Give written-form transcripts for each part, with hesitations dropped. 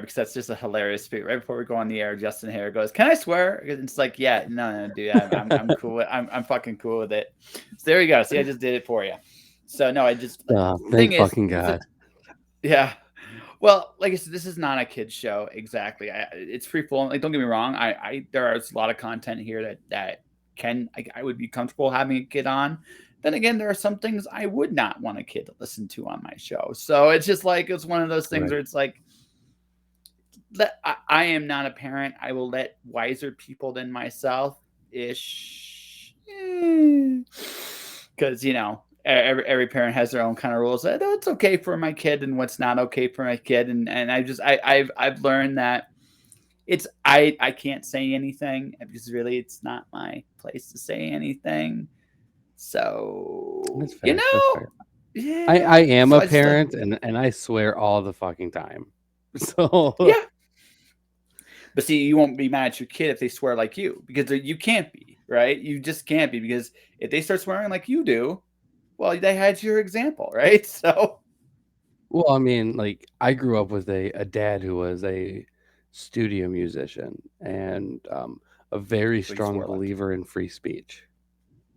because that's just a hilarious speech. Right before we go on the air, Justin Hare goes, "Can I swear?" It's like, yeah, no, dude, I'm cool. I'm fucking cool with it. So there you go. See, I just did it for you. So no, I just Thank fucking God. yeah. Well, like I said, this is not a kids show exactly. It's free flowing. Like, don't get me wrong. There is a lot of content here that I would be comfortable having a kid on. Then again, there are some things I would not want a kid to listen to on my show. So it's just like it's one of those things where it's like, I am not a parent. I will let wiser people than myself ish, because every parent has their own kind of rules. What's okay for my kid and what's not okay for my kid, and I've learned that I can't say anything because really it's not my place to say anything. So That's fair. That's fair. yeah. I am a parent, and I swear all the fucking time. So yeah. But see, you won't be mad at your kid if they swear like you, because you can't be, right? You just can't be, because if they start swearing like you do, well, they had your example, right? So, well, I mean, like, I grew up with a dad who was a studio musician and a very strong believer in free speech.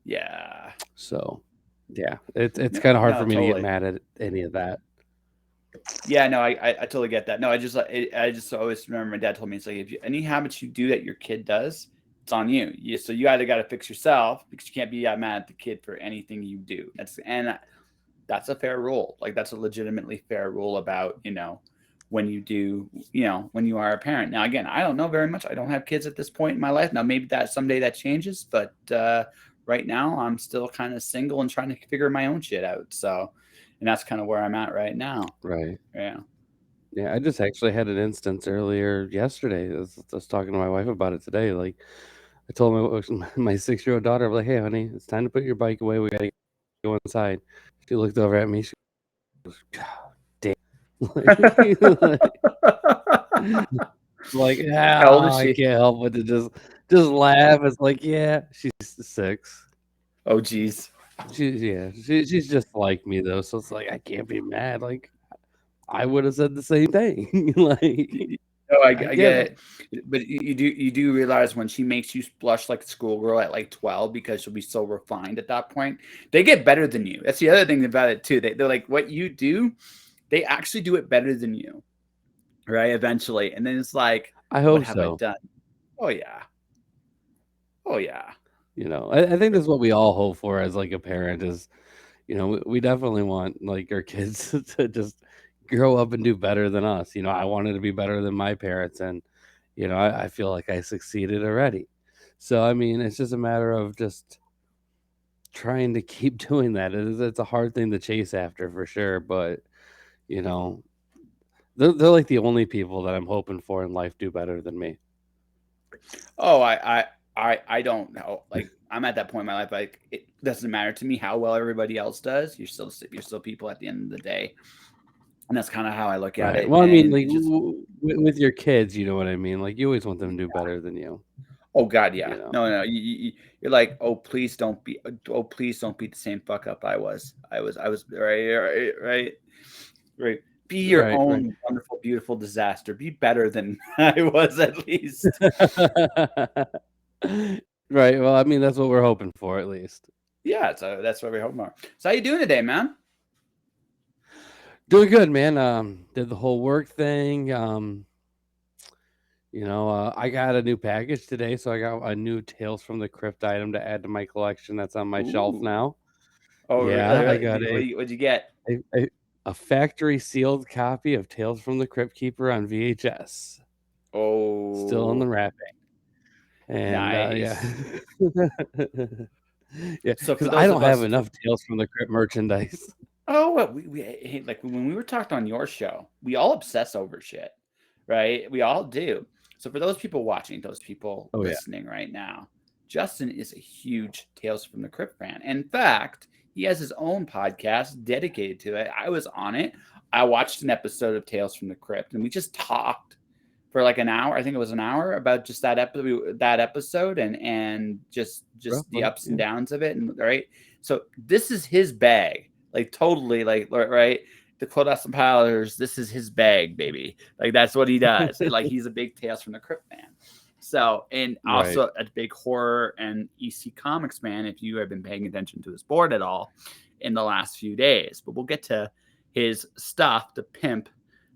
Yeah. So, yeah, it's kind of hard for me to get totally. mad at any of that. Yeah, no, I totally get that. No, I just always remember my dad told me, it's like, if any habits you do that your kid does, it's on you. So you either got to fix yourself, because you can't be mad at the kid for anything you do. That's a fair rule. Like, that's a legitimately fair rule about, when you do, when you are a parent. Now, again, I don't know very much. I don't have kids at this point in my life. Now, maybe that someday that changes, but right now I'm still kind of single and trying to figure my own shit out. So, and that's kind of where I'm at right now. Right. Yeah. Yeah, I just actually had an instance earlier yesterday. I was talking to my wife about it today. Like, I told my 6-year-old daughter, I'm like, "Hey, honey, it's time to put your bike away. We gotta go inside." She looked over at me. She goes, "God damn!" Like, How old is I she? can't help but to just laugh. It's like, yeah, she's 6. Oh, geez. She's just like me though, so it's like I can't be mad. Like, I would have said the same thing. Like, No, I I get get it. it. But you do realize when she makes you blush like a schoolgirl at like 12, because she'll be so refined at that point, they get better than you. That's the other thing about it too. They're like, what you do, they actually do it better than you, right? Eventually, and then it's like, I what hope have I so. done? Oh yeah, oh yeah. I think that's what we all hope for as like a parent is, we definitely want like our kids to just grow up and do better than us. I wanted to be better than my parents, and I feel like I succeeded already. So I mean, it's just a matter of just trying to keep doing that. It's a hard thing to chase after for sure, but you know, they're like the only people that I'm hoping for in life do better than me. Oh, I don't know. Like, I'm at that point in my life. Like, it doesn't matter to me how well everybody else does. You're still people at the end of the day, and that's kind of how I look at Right. it. Well, I mean, And like it's just, with your kids, you know what I mean. Like you always want them to do better than you. oh God, yeah, You know. no, you're like, oh please don't be the same fuck up I was right. Be your Right. Right. own wonderful, beautiful disaster. Be better than I was, at least. Right. Well, I mean, that's what we're hoping for, at least. Yeah, so that's what we hope more. So how you doing today, man? Doing good, man. Did the whole work thing. I got a new package today, so I got a new Tales from the Crypt item to add to my collection. That's on my shelf Ooh. now. Oh, Yeah, I really? got What'd you get? a, a, a factory sealed copy of Tales from the Crypt Keeper on VHS, still in the Oh, wrapping. And yeah, nice. yeah, So because for I those don't of have us, enough Tales from the Crypt merchandise. oh, well, hey, like when we were talked on your show, we all obsess over shit, right? We all do. So for those people watching, those people Oh yeah, listening right now, Justin is a huge Tales from the Crypt fan. In fact, he has his own podcast dedicated to it. I was on it. I watched an episode of Tales from the Crypt, and we just talked for like an hour. I think it was an hour about just that episode and just the roughly. ups and Yeah. downs of it. And right, so this is his bag, like totally, like right. the clothesline powders, this is his bag, baby. Like that's what he does. Like he's a big Tales from the Crypt fan. So, and Right. also a big horror and EC comics fan, if you have been paying attention to his board at all in the last few days. But we'll get to his stuff to pimp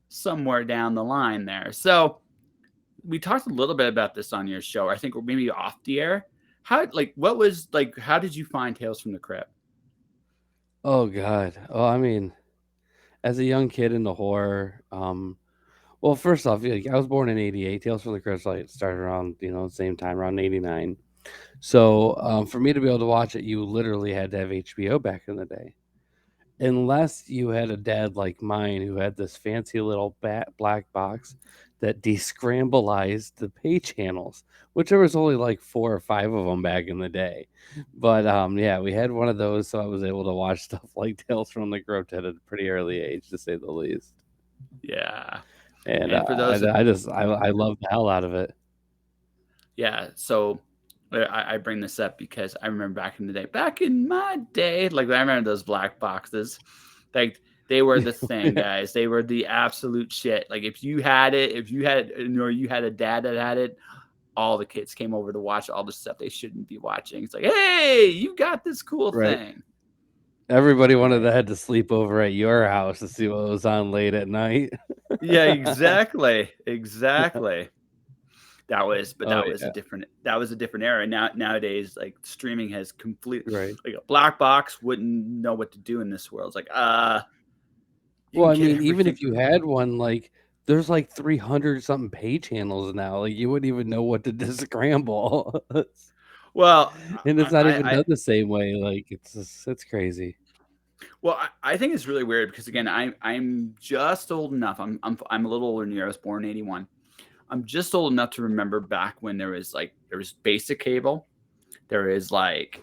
somewhere down the line there. So we talked a little bit about this on your show. I think maybe off the air. How how did you find Tales from the Crypt? Oh God. Oh, I mean, as a young kid into horror, well, first off, like, I was born in '88. Tales from the Crypt like started around the same time, around '89. So for me to be able to watch it, you literally had to have HBO back in the day. Unless you had a dad like mine who had this fancy little black box that descramblized the pay channels, which there was only like 4 or 5 of them back in the day. But yeah, we had one of those, so I was able to watch stuff like Tales from the Crypt at a pretty early age, to say the least. Yeah. And And for those I love the hell out of it. Yeah, so I bring this up because I remember back in my day, like I remember those black boxes, like they were the thing, guys. They were the absolute shit. Like if you had it, or you had a dad that had it, all the kids came over to watch all the stuff they shouldn't be watching. It's like, hey, you got this cool Right. thing. Everybody wanted Right. to head to sleep over at your house to see what was on late at night. Yeah, exactly. Exactly. That was Oh a yeah. different era. Nowadays, like streaming has complete, Right. like a black box wouldn't know what to do in this world. It's like you Well, can I get mean, even everything. if you had one, like, there's like 300 something pay channels now. Like, you wouldn't even know what to discramble. Well, And it's not even I done the same way. Like, it's crazy. I think it's really weird because again, I'm just old enough. I'm a little older than you. I was born in '81. I'm just old enough to remember back when there was basic cable. There is like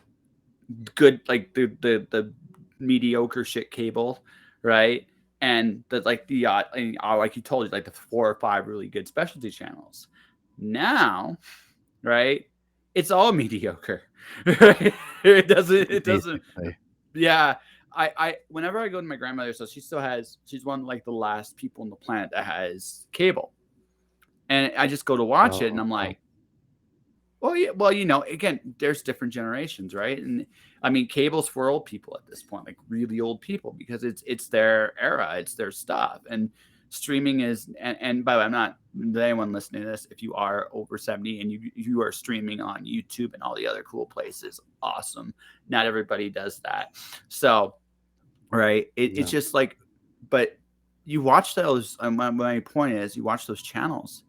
good, like the mediocre shit cable, right? And the like the like you told you, like the 4 or 5 really good specialty channels. Now, right? It's all mediocre. Right? It doesn't Basically. yeah. I whenever I go to my grandmother's house, she's one of like the last people on the planet that has cable. And I just go to watch it and I'm Oh, like, well, yeah, well, again, there's different generations, right? And I mean, cable's for old people at this point, like really old people, because it's their era, it's their stuff. And streaming is, and by the way, I'm not anyone listening to this. If you are over 70 and you are streaming on YouTube and all the other cool places, awesome. Not everybody does that. So, right, it's no. just like, but you watch those. My point is, you watch those channels,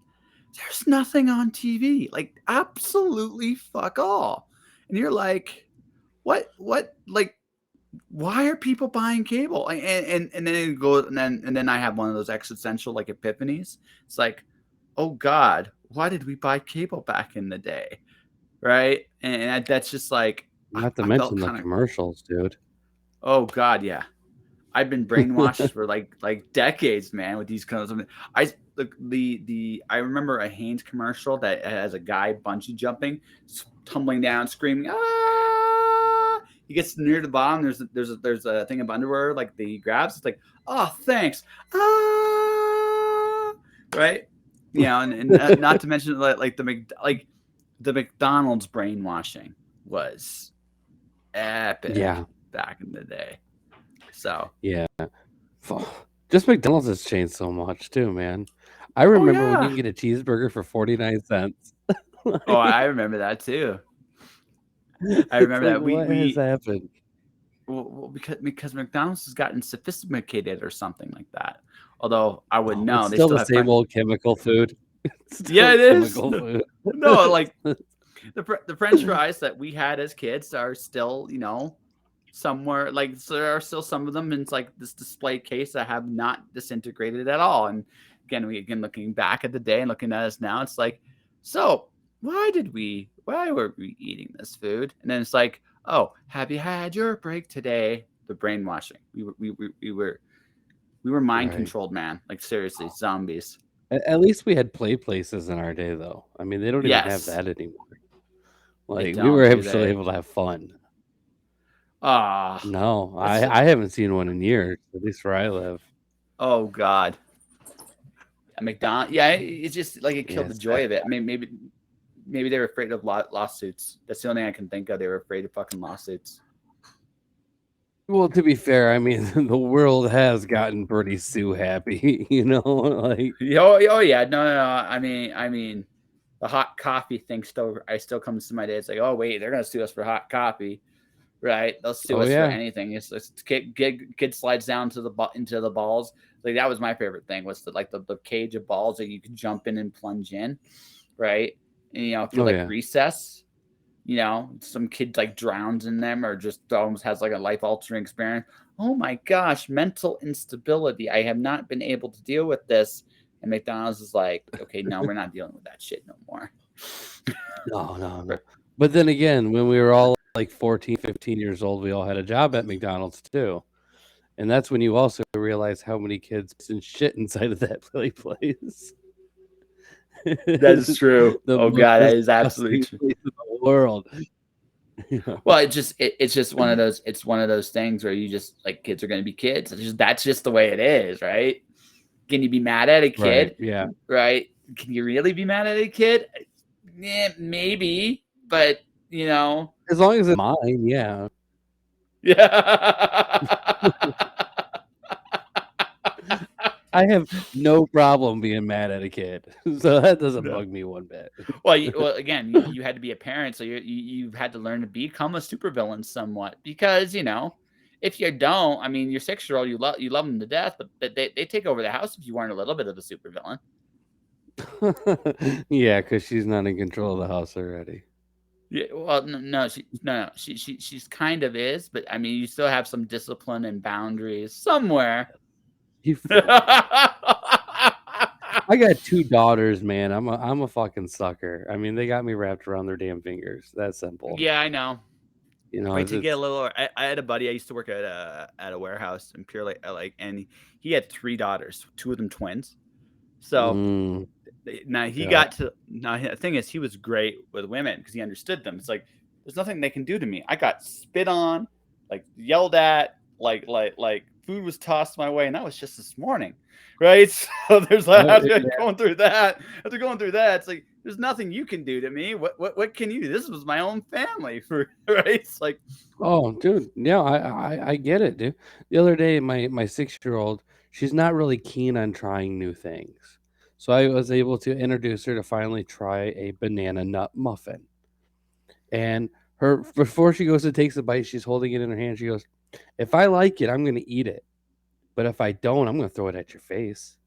there's nothing on TV, like absolutely fuck all. And you're like, like, why are people buying cable? And then it goes, and then I have one of those existential like epiphanies. It's like, oh God, why did we buy cable back in the day, right? And that's just like Not to I felt mention the kind of, commercials, dude. oh God, yeah. I've been brainwashed for like decades, man, with these kinds of. I the I remember a Hanes commercial that has a guy bungee jumping, tumbling down, screaming, ah! He gets near the bottom. There's a thing of underwear like that he grabs. It's like, oh, thanks, ah, right? And not to mention like the McDonald's brainwashing was Yeah. epic back in the day. So, Yeah. Just McDonald's has changed so much too, man. I oh remember when you yeah. can get a cheeseburger for 49 cents. Oh, Like, I remember that too. I it's remember like, that what has happened? because McDonald's has gotten sophisticated or something like that. Although I wouldn't Oh, it's know, they still still the have same French. old chemical food. It's Yeah, still it is. chemical food. No, like the French fries that we had as kids are still, somewhere like so there are still some of them in like this display case that have not disintegrated at all. And again looking back at the day and looking at us now, it's like, so why were we eating this food? And then it's like, oh, have you had your break today? The brainwashing. We were mind Right. controlled, man. Like seriously, zombies. At least we had play places in our day, though. I mean, they don't even have Yes, that anymore. they Like, we were don't, do actually they? able to have fun. Ah, No, that's I haven't seen one in years, at least where I live. Oh God, a McDonald. Yeah, it's just like it Yeah, killed the it's joy of it. I mean, maybe they were afraid of lawsuits. That's the only thing I can think of. They were afraid of fucking lawsuits. well, to be fair, I mean, the world has gotten pretty sue happy, like Oh yeah, no. I mean, the hot coffee thing still. I still comes to my day. It's like, oh wait, they're gonna sue us for hot coffee, right? They'll sue oh us for yeah. anything. It's kid slides down to the into the balls. Like that was my favorite thing. Was the cage of balls that you could jump in and plunge in, right? And if you're Oh like yeah. recess, some kid like drowns in them or just almost has like a life altering experience. Oh my gosh, mental instability. I have not been able to deal with this. And McDonald's is like, okay, no, we're not dealing with that shit no more. No, no, no. But then again, when we were all like 14, 15 years old, we all had a job at McDonald's too. And that's when you also realize how many kids and shit inside of that place. That is true. The Oh most god, that is absolutely disgusting true. place in the world. Well, it's just one of those things where you just like kids are gonna be kids. That's just the way it is, right? Can you be mad at a Right. kid? Yeah. Right? Can you really be mad at a kid? Yeah, maybe, but As long as it's mine, yeah. yeah. I have no problem being mad at a kid. So that doesn't No. bug me one bit. Well, again, you had to be a parent, so you've had to learn to become a supervillain somewhat because if you don't, I mean, your 6-year-old, you love them to death, but they take over the house if you weren't a little bit of a supervillain. Yeah, because she's not in control of the house already. Yeah, well, no, she's kind of is, but I mean, you still have some discipline and boundaries somewhere. You fool. Yeah, I got 2 daughters, man. I'm a fucking sucker. I mean, they got me wrapped around their damn fingers. That simple. I know. Wait to get a It's little. I had a buddy. I used to work at a warehouse in Pure Lake, and he had 3 daughters, 2 of them twins. So mm, now he yeah. got to. Now the thing is, he was great with women because he understood them. It's like there's nothing they can do to me. I got spit on, like yelled at, like food was tossed my way, and that was just this morning, right? So there's like after Yeah. going through that, it's like there's nothing you can do to me. What can you do? This was my own family, right? It's like Oh, dude. Yeah, I get it, dude. The other day, my 6-year-old, she's not really keen on trying new things. So I was able to introduce her to finally try a banana nut muffin. And her before she goes to take the bite, she's holding it in her hand. She goes, "If I like it, I'm gonna eat it. But if I don't, I'm gonna throw it at your face."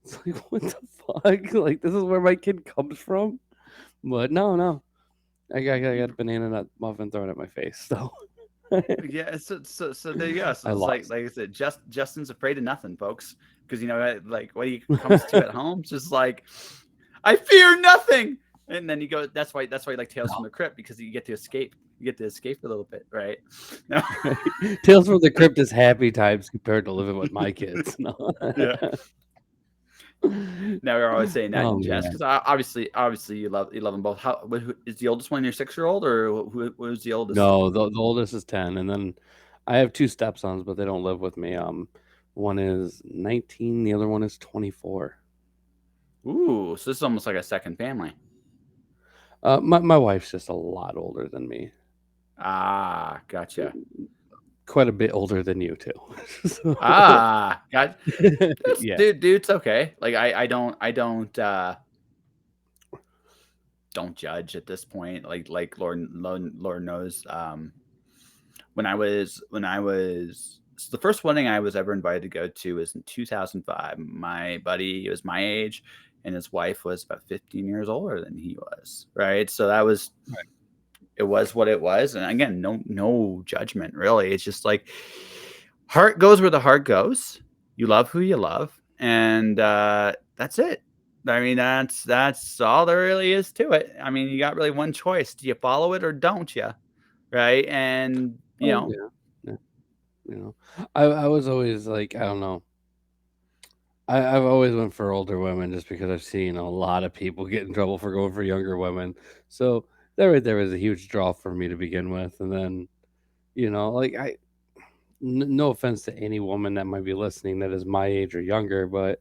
It's like, what the fuck? Like, this is where my kid comes from? But no, no. I got a banana nut muffin thrown at my face, so yeah, so there you go. So I it's lost. like I said, Justin's afraid of nothing, folks. Because like what he comes to at home, it's just like I fear nothing. And then you go. That's why you like Tales from the Crypt because you get to escape. You get to escape a little bit, right? No. Tales from the Crypt is happy times compared to living with my kids. No. Yeah. Now we're always saying that Oh in jest man. because obviously you love them both. Who is the oldest one your 6-year-old or who's the oldest? No, the oldest is 10, and then I have 2 stepsons, but they don't live with me. One is 19, the other one is 24. Ooh, so this is almost like a second family. My wife's just a lot older than me. Ah, gotcha. Quite a bit older than you too. So, Ah, got yeah. dude, it's okay. Like I don't judge at this point. Like Lord knows. When I was so the first wedding I was ever invited to go to was in 2005. My buddy was my age, and his wife was about 15 years older than he was. Right, so Right. it was what it was, and again, no judgment really. It's just like heart goes where the heart goes. You love who you love, and that's it. I mean, that's all there really is to it. I mean, you got really one choice: do you follow it or don't you? Right? And Oh, yeah. Yeah, you know. I was always like, I don't know. I've always went for older women just because I've seen a lot of people get in trouble for going for younger women. So that right there was a huge draw for me to begin with. And then, like no offense to any woman that might be listening that is my age or younger, but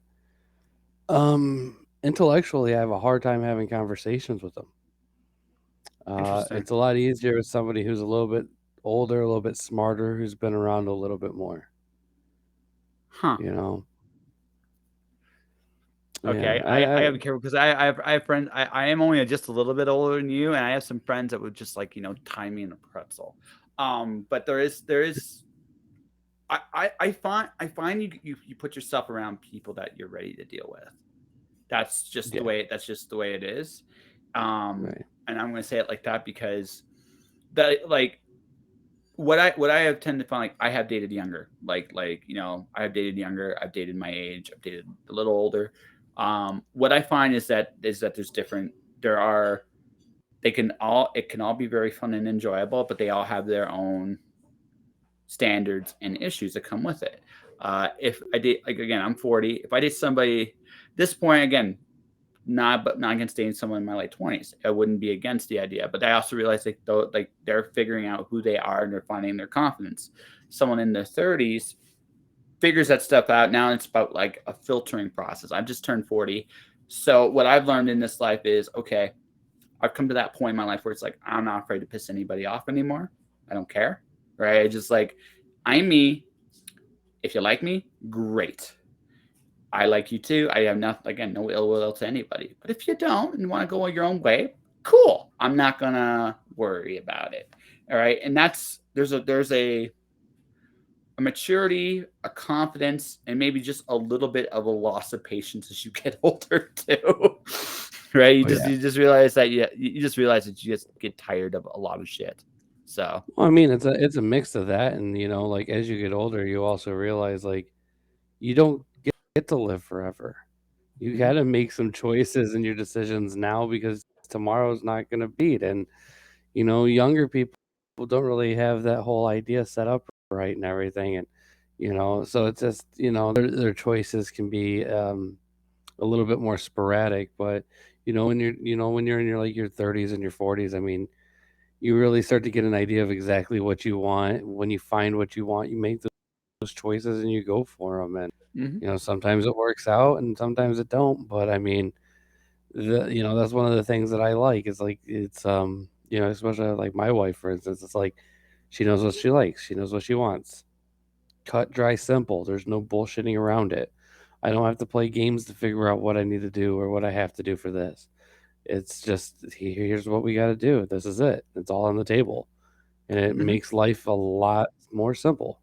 intellectually, I have a hard time having conversations with them. Interesting. It's a lot easier with somebody who's a little bit older, a little bit smarter, who's been around a little bit more. Huh. You know, yeah. Okay, I have to be careful because I have friends. I am only just a little bit older than you, and I have some friends that would just like tie me in a pretzel. But there is I find you put yourself around people that you're ready to deal with. Yeah, That's just the way it is. Um, right. and I'm going to say it like that because that like what I have tend to find, like I have dated younger, I have dated younger, I've dated my age, I've dated a little older. What I find is that there's different. There are they can all it can all be very fun and enjoyable, but they all have their own standards and issues that come with it. If I date, like, again, I'm 40. If I date somebody this point, again, not against dating someone in my late 20s. I wouldn't be against the idea, but I also realize like they're figuring out who they are and they're finding their confidence. Someone in their 30s figures that stuff out. Now it's about like a filtering process. I've just turned 40. So what I've learned in this life is, okay, I've come to that point in my life where it's like I'm not afraid to piss anybody off anymore. I don't care. Right? I just like I'm me. If you like me, great. I like you too. I have nothing, again, no ill will to anybody. But if you don't and want to go your own way, cool. I'm not gonna worry about it. All right. And there's a maturity, a confidence, and maybe just a little bit of a loss of patience as you get older too. Right. You Oh just yeah. you just realize that you just realize that you just get tired of a lot of shit. So Well, I mean, it's a mix of that, and like as you get older, you also realize like you don't get to live forever. You got mhm, to make some choices in your decisions now because tomorrow's not going to beat. And younger people don't really have that whole idea set up right and everything, and so it's just their choices can be a little bit more sporadic. But when you're in your like your 30s and your 40s, I mean, you really start to get an idea of exactly what you want. When you find what you want, you make those choices and you go for them. And mhm, sometimes it works out and sometimes it don't. But I mean, that's one of the things that I like. Is like it's especially like my wife, for instance. It's like she knows what she likes. She knows what she wants. Cut, dry, simple. There's no bullshitting around it. I don't have to play games to figure out what I need to do or what I have to do for this. It's just here's what we got to do. This is it. It's all on the table, and it mhm. makes life a lot more simple.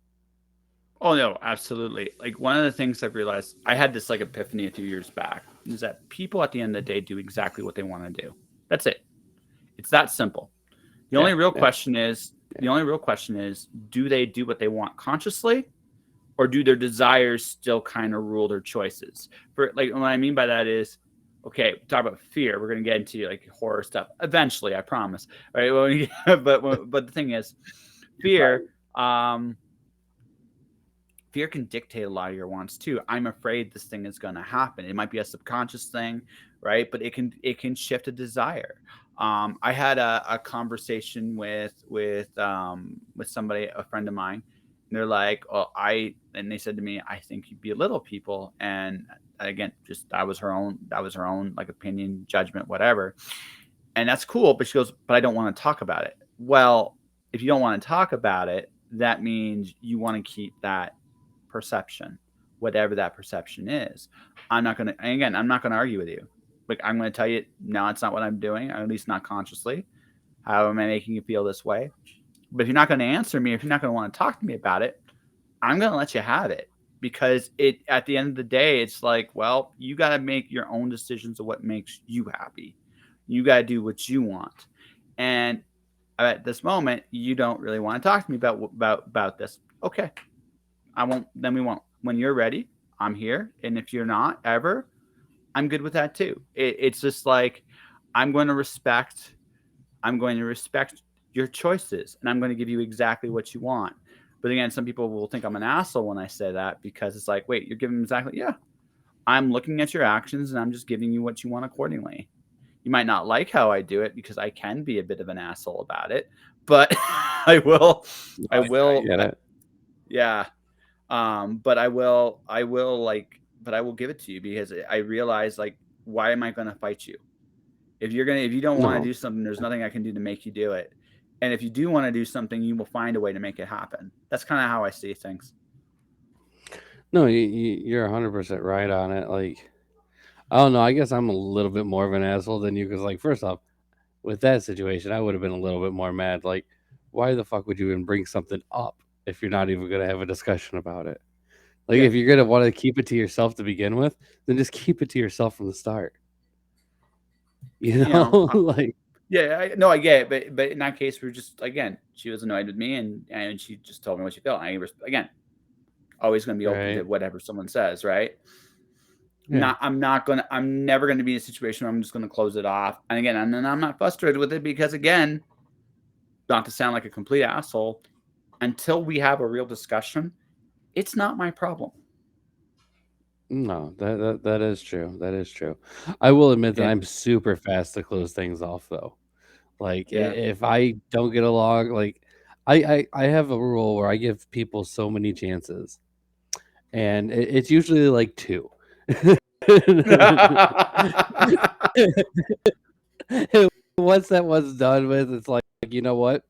Oh no, absolutely. Like one of the things I've realized, I had this like epiphany a few years back, is that people at the end of the day do exactly what they want to do. That's it. It's that simple. The Yeah, only real yeah, question is, yeah. the only real question is, do they do what they want consciously, or do their desires still kind of rule their choices? For like, what I mean by that is, okay, talk about fear. We're gonna get into like horror stuff eventually, I promise. All right, but the thing is, You're fear. fine. Um, Fear can dictate a lot of your wants too. I'm afraid this thing is going to happen. It might be a subconscious thing, right? But it can shift a desire. I had a conversation with somebody, a friend of mine, and they're like, "Oh, and they said to me, I think you belittle people." And again, just that was her own like opinion, judgment, whatever. And that's cool. But she goes, "But I don't want to talk about it." Well, if you don't want to talk about it, that means you want to keep that perception, whatever that perception is. I'm not gonna argue with you. Like I'm gonna tell you, no, it's not what I'm doing, or at least not consciously. How am I making you feel this way? But if you're not gonna answer me, if you're not gonna want to talk to me about it, I'm gonna let you have it. Because at the end of the day, it's like, well, you gotta make your own decisions of what makes you happy. You gotta do what you want. And at this moment, you don't really want to talk to me about this. Okay, I won't. Then we won't. When you're ready, I'm here. And if you're not ever, I'm good with that too. It's just like I'm going to respect. I'm going to respect your choices, and I'm going to give you exactly what you want. But again, some people will think I'm an asshole when I say that because it's like, wait, you're giving them exactly. Yeah, I'm looking at your actions, and I'm just giving you what you want accordingly. You might not like how I do it because I can be a bit of an asshole about it, but I will. I I will. get it. Yeah. But I will give it to you because I realize like, why am I going to fight you? If you don't want to No, do something, there's nothing I can do to make you do it. And if you do want to do something, you will find a way to make it happen. That's kind of how I see things. no, you're 100% right on it. Like, I don't know. I guess I'm a little bit more of an asshole than you because, like, first off, with that situation, I would have been a little bit more mad. Like, why the fuck would you even bring something up if you're not even going to have a discussion about it? Like, Yeah. if you're going to want to keep it to yourself to begin with, then just keep it to yourself from the start. You You know, know, like, yeah, no, I get it, but in that case, we're just again, she was annoyed with me, and she just told me what she felt. Again, always going to be open to right? whatever someone says, right? Yeah. I'm never going to be in a situation where I'm just going to close it off. And again, and then I'm not frustrated with it because again, not to sound like a complete asshole, until we have a real discussion, it's not my problem. No, that is true. That is true. I will admit that Yeah, I'm super fast to close things off, though. Like, yeah. if I don't get along, like, I have a rule where I give people so many chances, and it's usually like 2. Once that one's done with, it's like, you know what?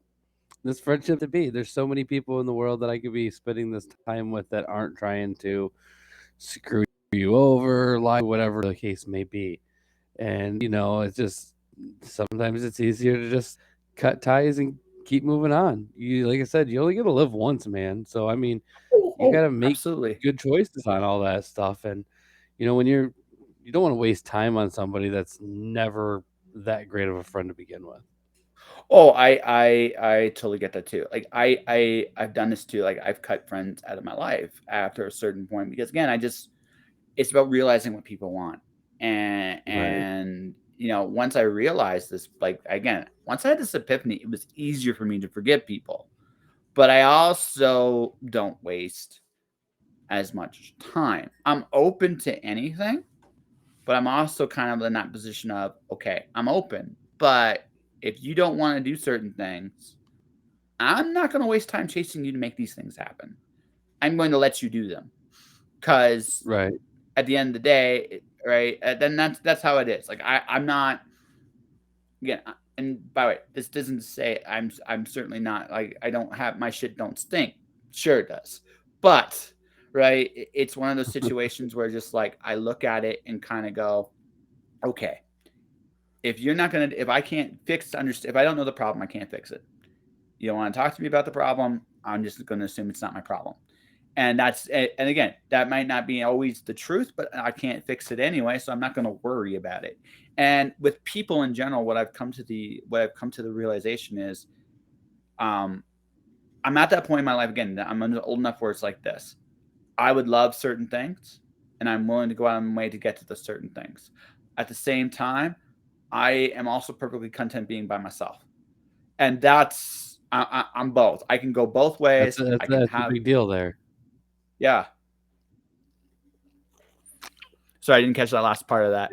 This friendship to be. There's so many people in the world that I could be spending this time with that aren't trying to screw you over, lie, whatever the case may be. And, it's just sometimes it's easier to just cut ties and keep moving on. You like I said, you only get to live once, man. So I mean, you got Oh, to make absolutely. good choices on all that stuff. And when you don't want to waste time on somebody that's never that great of a friend to begin with. Oh, I totally get that too. Like I've done this too. Like I've cut friends out of my life after a certain point because again, it's about realizing what people want. Right. And once I realized this, like again, once I had this epiphany, it was easier for me to forgive people. But I also don't waste as much time. I'm open to anything, but I'm also kind of in that position of, okay, I'm open, but if you don't want to do certain things, I'm not going to waste time chasing you to make these things happen. I'm going to let you do them because Right. at the end of the day, right? Then that's how it is. Like I'm not again. And by the way, this doesn't say I'm certainly not like I don't have my shit don't stink. Sure it does, but right, it's one of those situations where just like I look at it and kind of go, okay, if I can't fix understand if I don't know the problem, I can't fix it. You don't want to talk to me about the problem, I'm just going to assume it's not my problem. And again, that might not be always the truth, but I can't fix it anyway, so I'm not going to worry about it. And with people in general, what I've come to the realization is, um, I'm at that point in my life again. I'm old enough where it's like this. I would love certain things, and I'm willing to go out of my way to get to the certain things. At the same time, I am also perfectly content being by myself, and I'm both. I can go both That's ways. a, that's I a, can that's a have big deal there. yeah. Sorry, I didn't catch that last part of that.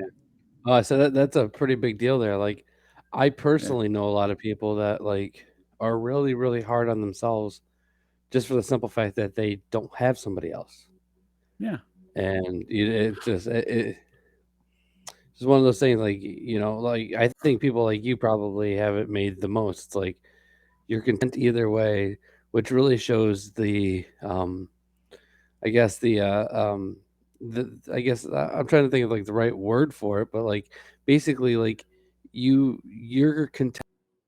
So that's a pretty big deal there. Like, I Yeah. personally know a lot of people that like are really, really hard on themselves just for the simple fact that they don't have somebody else. Yeah. And it's one of those things. Like, like I think people like you probably have it made the most. It's like you're content either way, which really shows I guess I guess I'm trying to think of like the right word for it, but like basically like you're content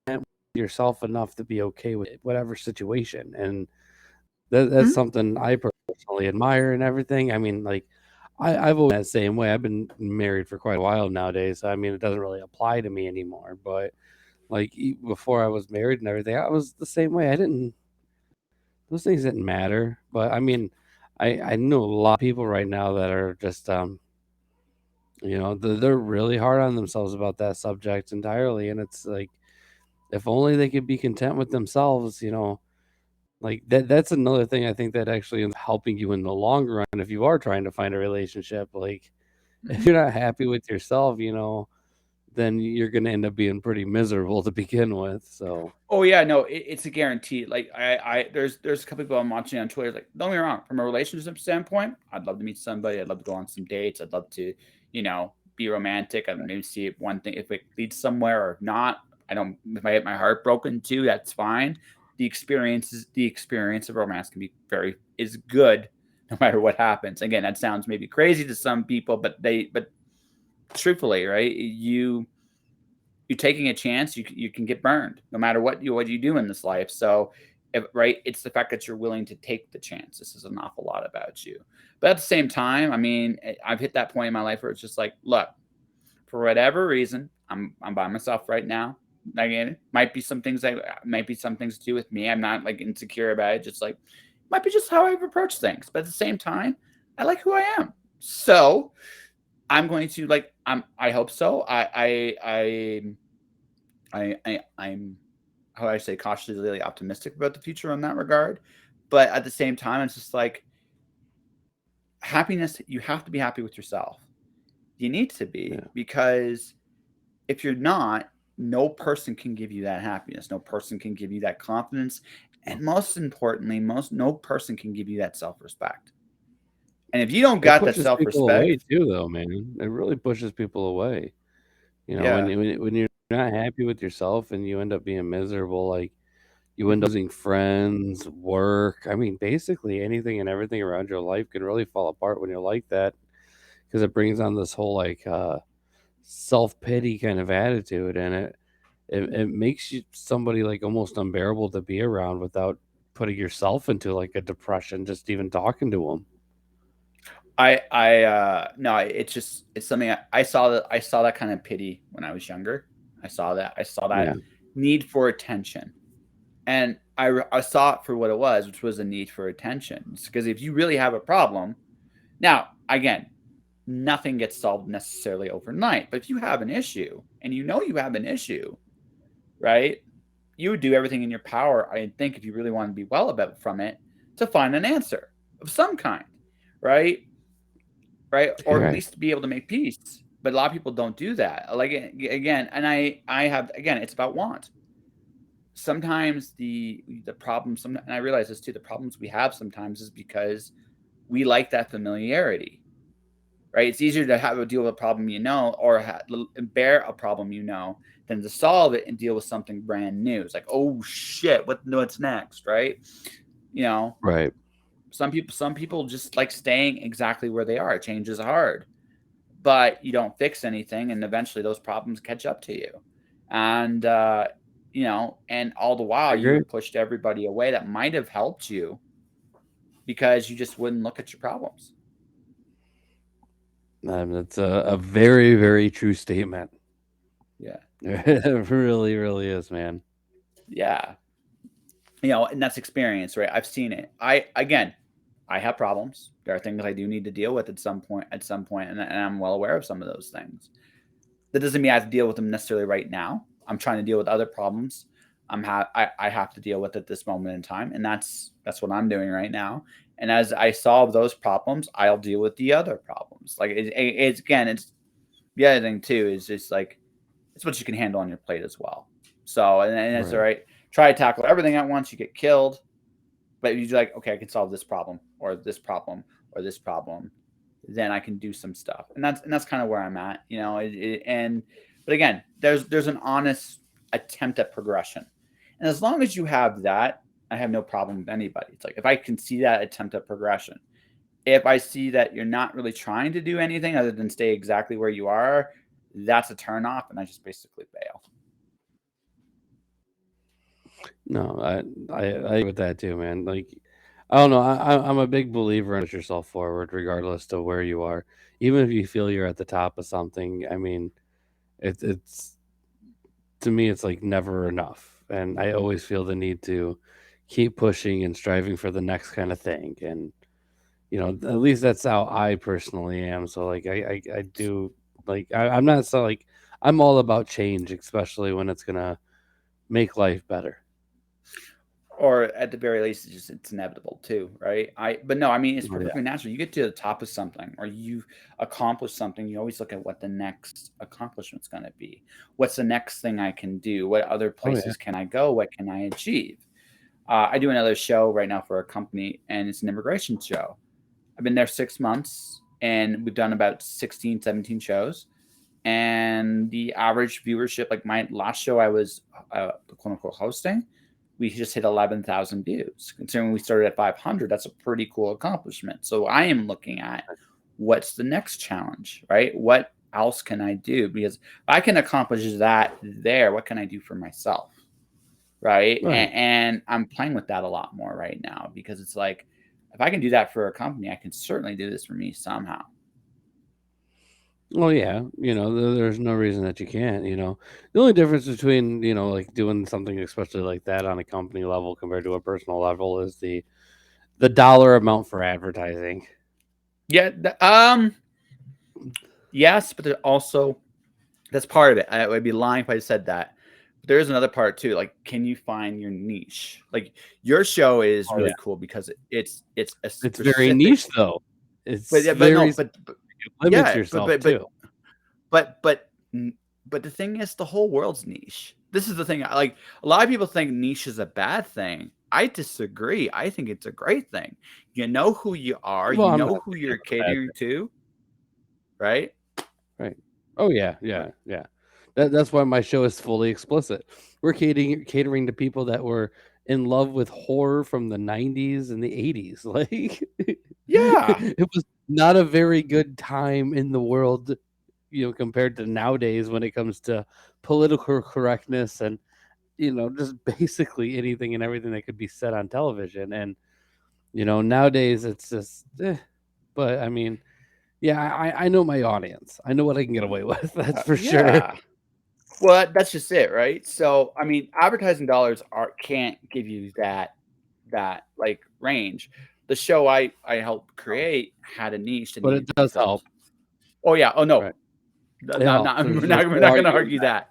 with yourself enough to be okay with whatever situation, and that's Mhm. something I personally admire and everything. I mean, like I've always been that same way. I've been married for quite a while nowadays. So, I mean, it doesn't really apply to me anymore, but like before I was married and everything, I was the same way. I didn't Those things didn't matter, but I mean, I know a lot of people right now that are just they're really hard on themselves about that subject entirely, and it's like if only they could be content with themselves, like that's another thing I think that actually ends up helping you in the long run if you are trying to find a relationship. Like if Mhm. you're not happy with yourself, then you're gonna end up being pretty miserable to begin with. So Oh yeah, no, it's a guarantee. Like there's a couple people I'm watching on Twitter. Like, don't get me wrong, from a relationship standpoint, I'd love to meet somebody. I'd love to go on some dates. I'd love to, be romantic. I'd maybe see if one thing if it leads somewhere or not. I don't. If I get my heart broken too, that's fine. The experience of romance can be is good, no matter what happens. Again, that sounds maybe crazy to some people, but truthfully, right? You're taking a chance, you can get burned no matter what you do in this life. So, right, it's the fact that you're willing to take the chance. This is an awful lot about you. But at the same time, I mean, I've hit that point in my life where it's just like, look, for whatever reason, I'm by myself right now. Again, might be some things to do with me. I'm not like insecure about it. Just like might be just how I've approached things. But at the same time, I like who I am. So I'm going to like I hope so. I'm how do I say cautiously optimistic about the future in that regard. But at the same time, it's just like happiness, you have to be happy with yourself. You need to be, yeah, because if you're not, no person can give you that happiness. No person can give you that confidence. And most importantly, no person can give you that self-respect. And if you don't it got that pushes people away self-respect, too, though, man. It really pushes people away. You know, yeah. when you're not happy with yourself and you end up being miserable, like you end Mhm. up losing friends, work. I mean, basically anything and everything around your life can really fall apart when you're like that because it brings on this whole like self pity kind of attitude, and it makes you somebody like almost unbearable to be around without putting yourself into like a depression just even talking to them. No, it's something I saw that kind of pity when I was younger. I saw that Yeah, need for attention, and I saw it for what it was, which was a need for attention. Because if you really have a problem, now again, nothing gets solved necessarily overnight. But if you have an issue and you know you have an issue, right? You would do everything in your power, I think, if you really want to be well about from it, to find an answer of some kind, right? Right? Or you're at right. least be able to make peace. But a lot of people don't do that. Like again, and I have again, it's about want. Sometimes the problem, and I realize this too. The problems we have sometimes is because we like that familiarity, right? It's easier to have a deal with a problem or bear a problem than to solve it and deal with something brand new. It's like, oh shit, what's next, right? You know, Right. some people just like staying exactly where they are. Change is hard, but you don't fix anything, and eventually those problems catch up to you. And and all the I while you agree. have pushed everybody away that might have helped you because you just wouldn't look at your problems. That's a very, very true statement. Yeah, It really, really is, man. yeah. And that's experience, right? I've seen it. I have problems. There are things I do need to deal with at some point, and I'm well aware of some of those things. That doesn't mean I have to deal with them necessarily right now. I'm trying to deal with other problems. I have to deal with at this moment in time, and that's what I'm doing right now. And as I solve those problems, I'll deal with the other problems. Like it's again, it's the other thing too is just like it's what you can handle on your plate as well. So and it's all Right. right. Try to tackle everything at once, you get killed. But you're like, okay, I can solve this problem or this problem or this problem. Then I can do some stuff, and that's kind of where I'm at, but again, there's an honest attempt at progression, and as long as you have that, I have no problem with anybody. It's like if I can see that attempt at progression, if I see that you're not really trying to do anything other than stay exactly where you are, that's a turn off, and I just basically bail. No, I agree with that too, man. Like, I don't know. I'm a big believer in push yourself forward, regardless to where you are. Even if you feel you're at the top of something, I mean, it's to me, it's like never enough, and I always feel the need to keep pushing and striving for the next kind of thing. And at least that's how I personally am. So like, I do like I'm not so like I'm all about change, especially when it's gonna make life better. or at the very least, it's inevitable too, right? But no, I mean, it's Oh, yeah. perfectly natural. You get to the top of something, or you accomplish something. You always look at what the next accomplishment's going to be. What's the next thing I can do? What other Oh, yeah. places can I go? What can I achieve? I do another show right now for a company, and it's an immigration show. I've been there 6 months, and we've done about 16, 17 shows. And the average viewership, like my last show I was quote unquote hosting, we just hit 11,000 views. Considering we started at 500, that's a pretty cool accomplishment. So I am looking at what's the next challenge, right? What else can I do? Because if I can accomplish that there, what can I do for myself? Right. Right. And I'm playing with that a lot more right now because it's like, if I can do that for a company, I can certainly do this for me somehow. Well, yeah, there's no reason that you can't, The only difference between, like doing something especially like that on a company level compared to a personal level is the dollar amount for advertising. Yeah. Yes, but also that's part of it. I would be lying if I said that. But there is another part too. Like, can you find your niche? Like, your show is Oh, yeah. really cool because it's a It's very specific. niche though. It's But no, very but limits yeah, yourself too. but the thing is, the whole world's niche. This is the thing. Like, a lot of people think niche is a bad thing. I disagree. I think it's a great thing. You know who you are. Well, You I'm know not who saying you're it's a bad catering to, right? thing. Right. Oh yeah, yeah, yeah. That's why my show is fully explicit. We're catering to people that were in love with horror from the 90s and the 80s. Like Yeah. it was not a very good time in the world, compared to nowadays when it comes to political correctness and just basically anything and everything that could be said on television. And nowadays it's just but I mean, yeah, I know my audience. I know what I can get away with. That's for sure. Yeah. Well, that's just it, right? So, I mean, advertising dollars can't give you that like range. The show I helped create had a niche that But it needed to be does filled. help. Oh yeah. Oh no. Right. It helps. Not There's we're no not going to arguing argue that.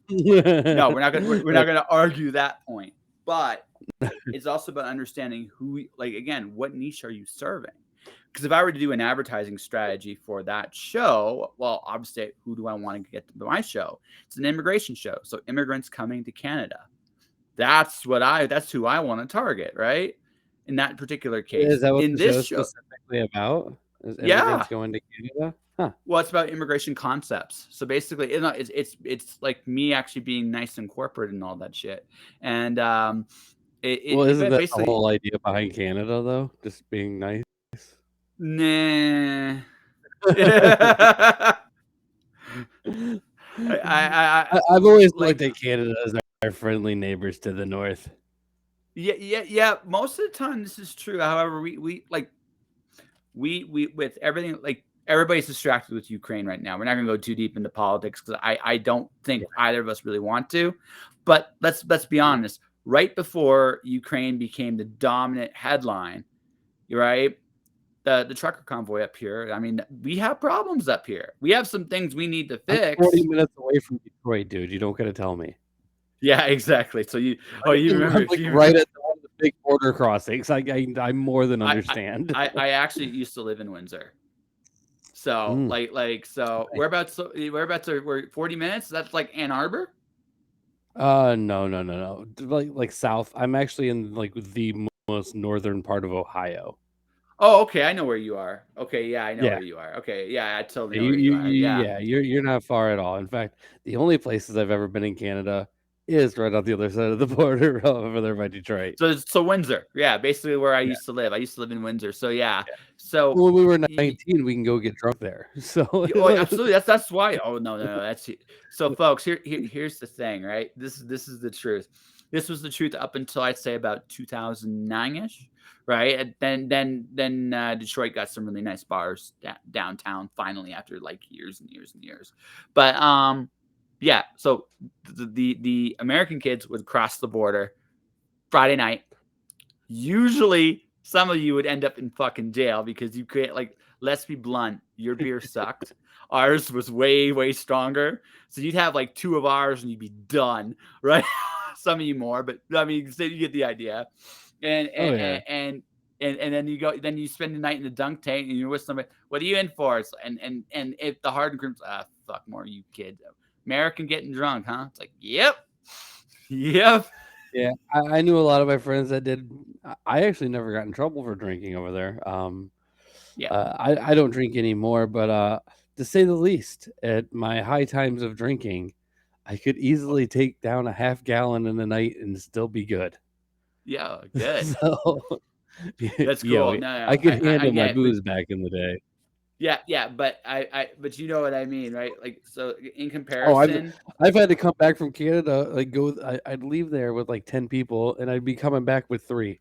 No, that. we're not going to argue that point. But it's also about understanding like again, what niche are you serving? Because if I were to do an advertising strategy for that show, well, obviously, who do I want to get to my show? It's an immigration show, so immigrants coming to Canada. That's who I want to target, right? In that particular case, Is that what in the this show's show, specifically about? Is yeah. immigrants going to Canada? Huh. Well, it's about immigration concepts. So basically, it's like me actually being nice and corporate and all that shit. And Well, isn't that the basically, whole idea behind Canada, though? Just being nice? nah. I've always Like looked at Canada as our friendly neighbors to the north. yeah. Most of the time, this is true. However, we with everything, like everybody's distracted with Ukraine right now. We're not going to go too deep into politics because I don't think either of us really want to. But let's be honest. Right before Ukraine became the dominant headline, right? The Trucker Convoy up here. I mean, we have problems up here. We have some things we need to I'm fix. 40 minutes away from Detroit, dude. You don't got to tell me. Yeah, exactly. So you remember I'm like right at one of the big border crossings. I more than understand. I actually used to live in Windsor. So so whereabouts we're 40 minutes? That's like Ann Arbor? No. Like south. I'm actually in like the most northern part of Ohio. Oh, okay. I know where you are. Okay, yeah, I know Yeah. where you are. Okay, yeah, I totally know You, where you, you are. you, Yeah. yeah, you're not far at all. In fact, the only places I've ever been in Canada is right on the other side of the border over there by Detroit. So Windsor. Yeah, basically where I Yeah. used to live. I used to live in Windsor. So yeah. So When we were 19, we can go get drunk there. So oh, absolutely. That's why. Oh no. That's so, folks. Here's the thing, right? This is the truth. This was the truth up until I'd say about 2009ish, right? And then Detroit got some really nice bars downtown finally after like years and years and years. But yeah. So the American kids would cross the border Friday night. Usually, some of you would end up in fucking jail because you could, like, let's be blunt, your beer sucked. Ours was way, way stronger. So you'd have like two of ours and you'd be done, right? some of you more, but I mean, you get the idea. And Oh yeah. and then you go, then you spend the night in the dunk tank, and you're with somebody. What are you in for? And if the hardened groups, fuck more you kids, American getting drunk, huh? It's like, yep, yep, Yeah, I knew a lot of my friends that did. I actually never got in trouble for drinking over there. yeah. I don't drink anymore, but to say the least, at my high times of drinking, I could easily take down a half gallon in a night and still be good. Yeah, good. So, That's yeah, cool. No, I no, could I handle my get it, but booze back in the day. yeah, but but you know what I mean, right? Like, so in Oh, comparison, I've had to come back from Canada, like I'd leave there with like 10 people, and I'd be coming back with 3.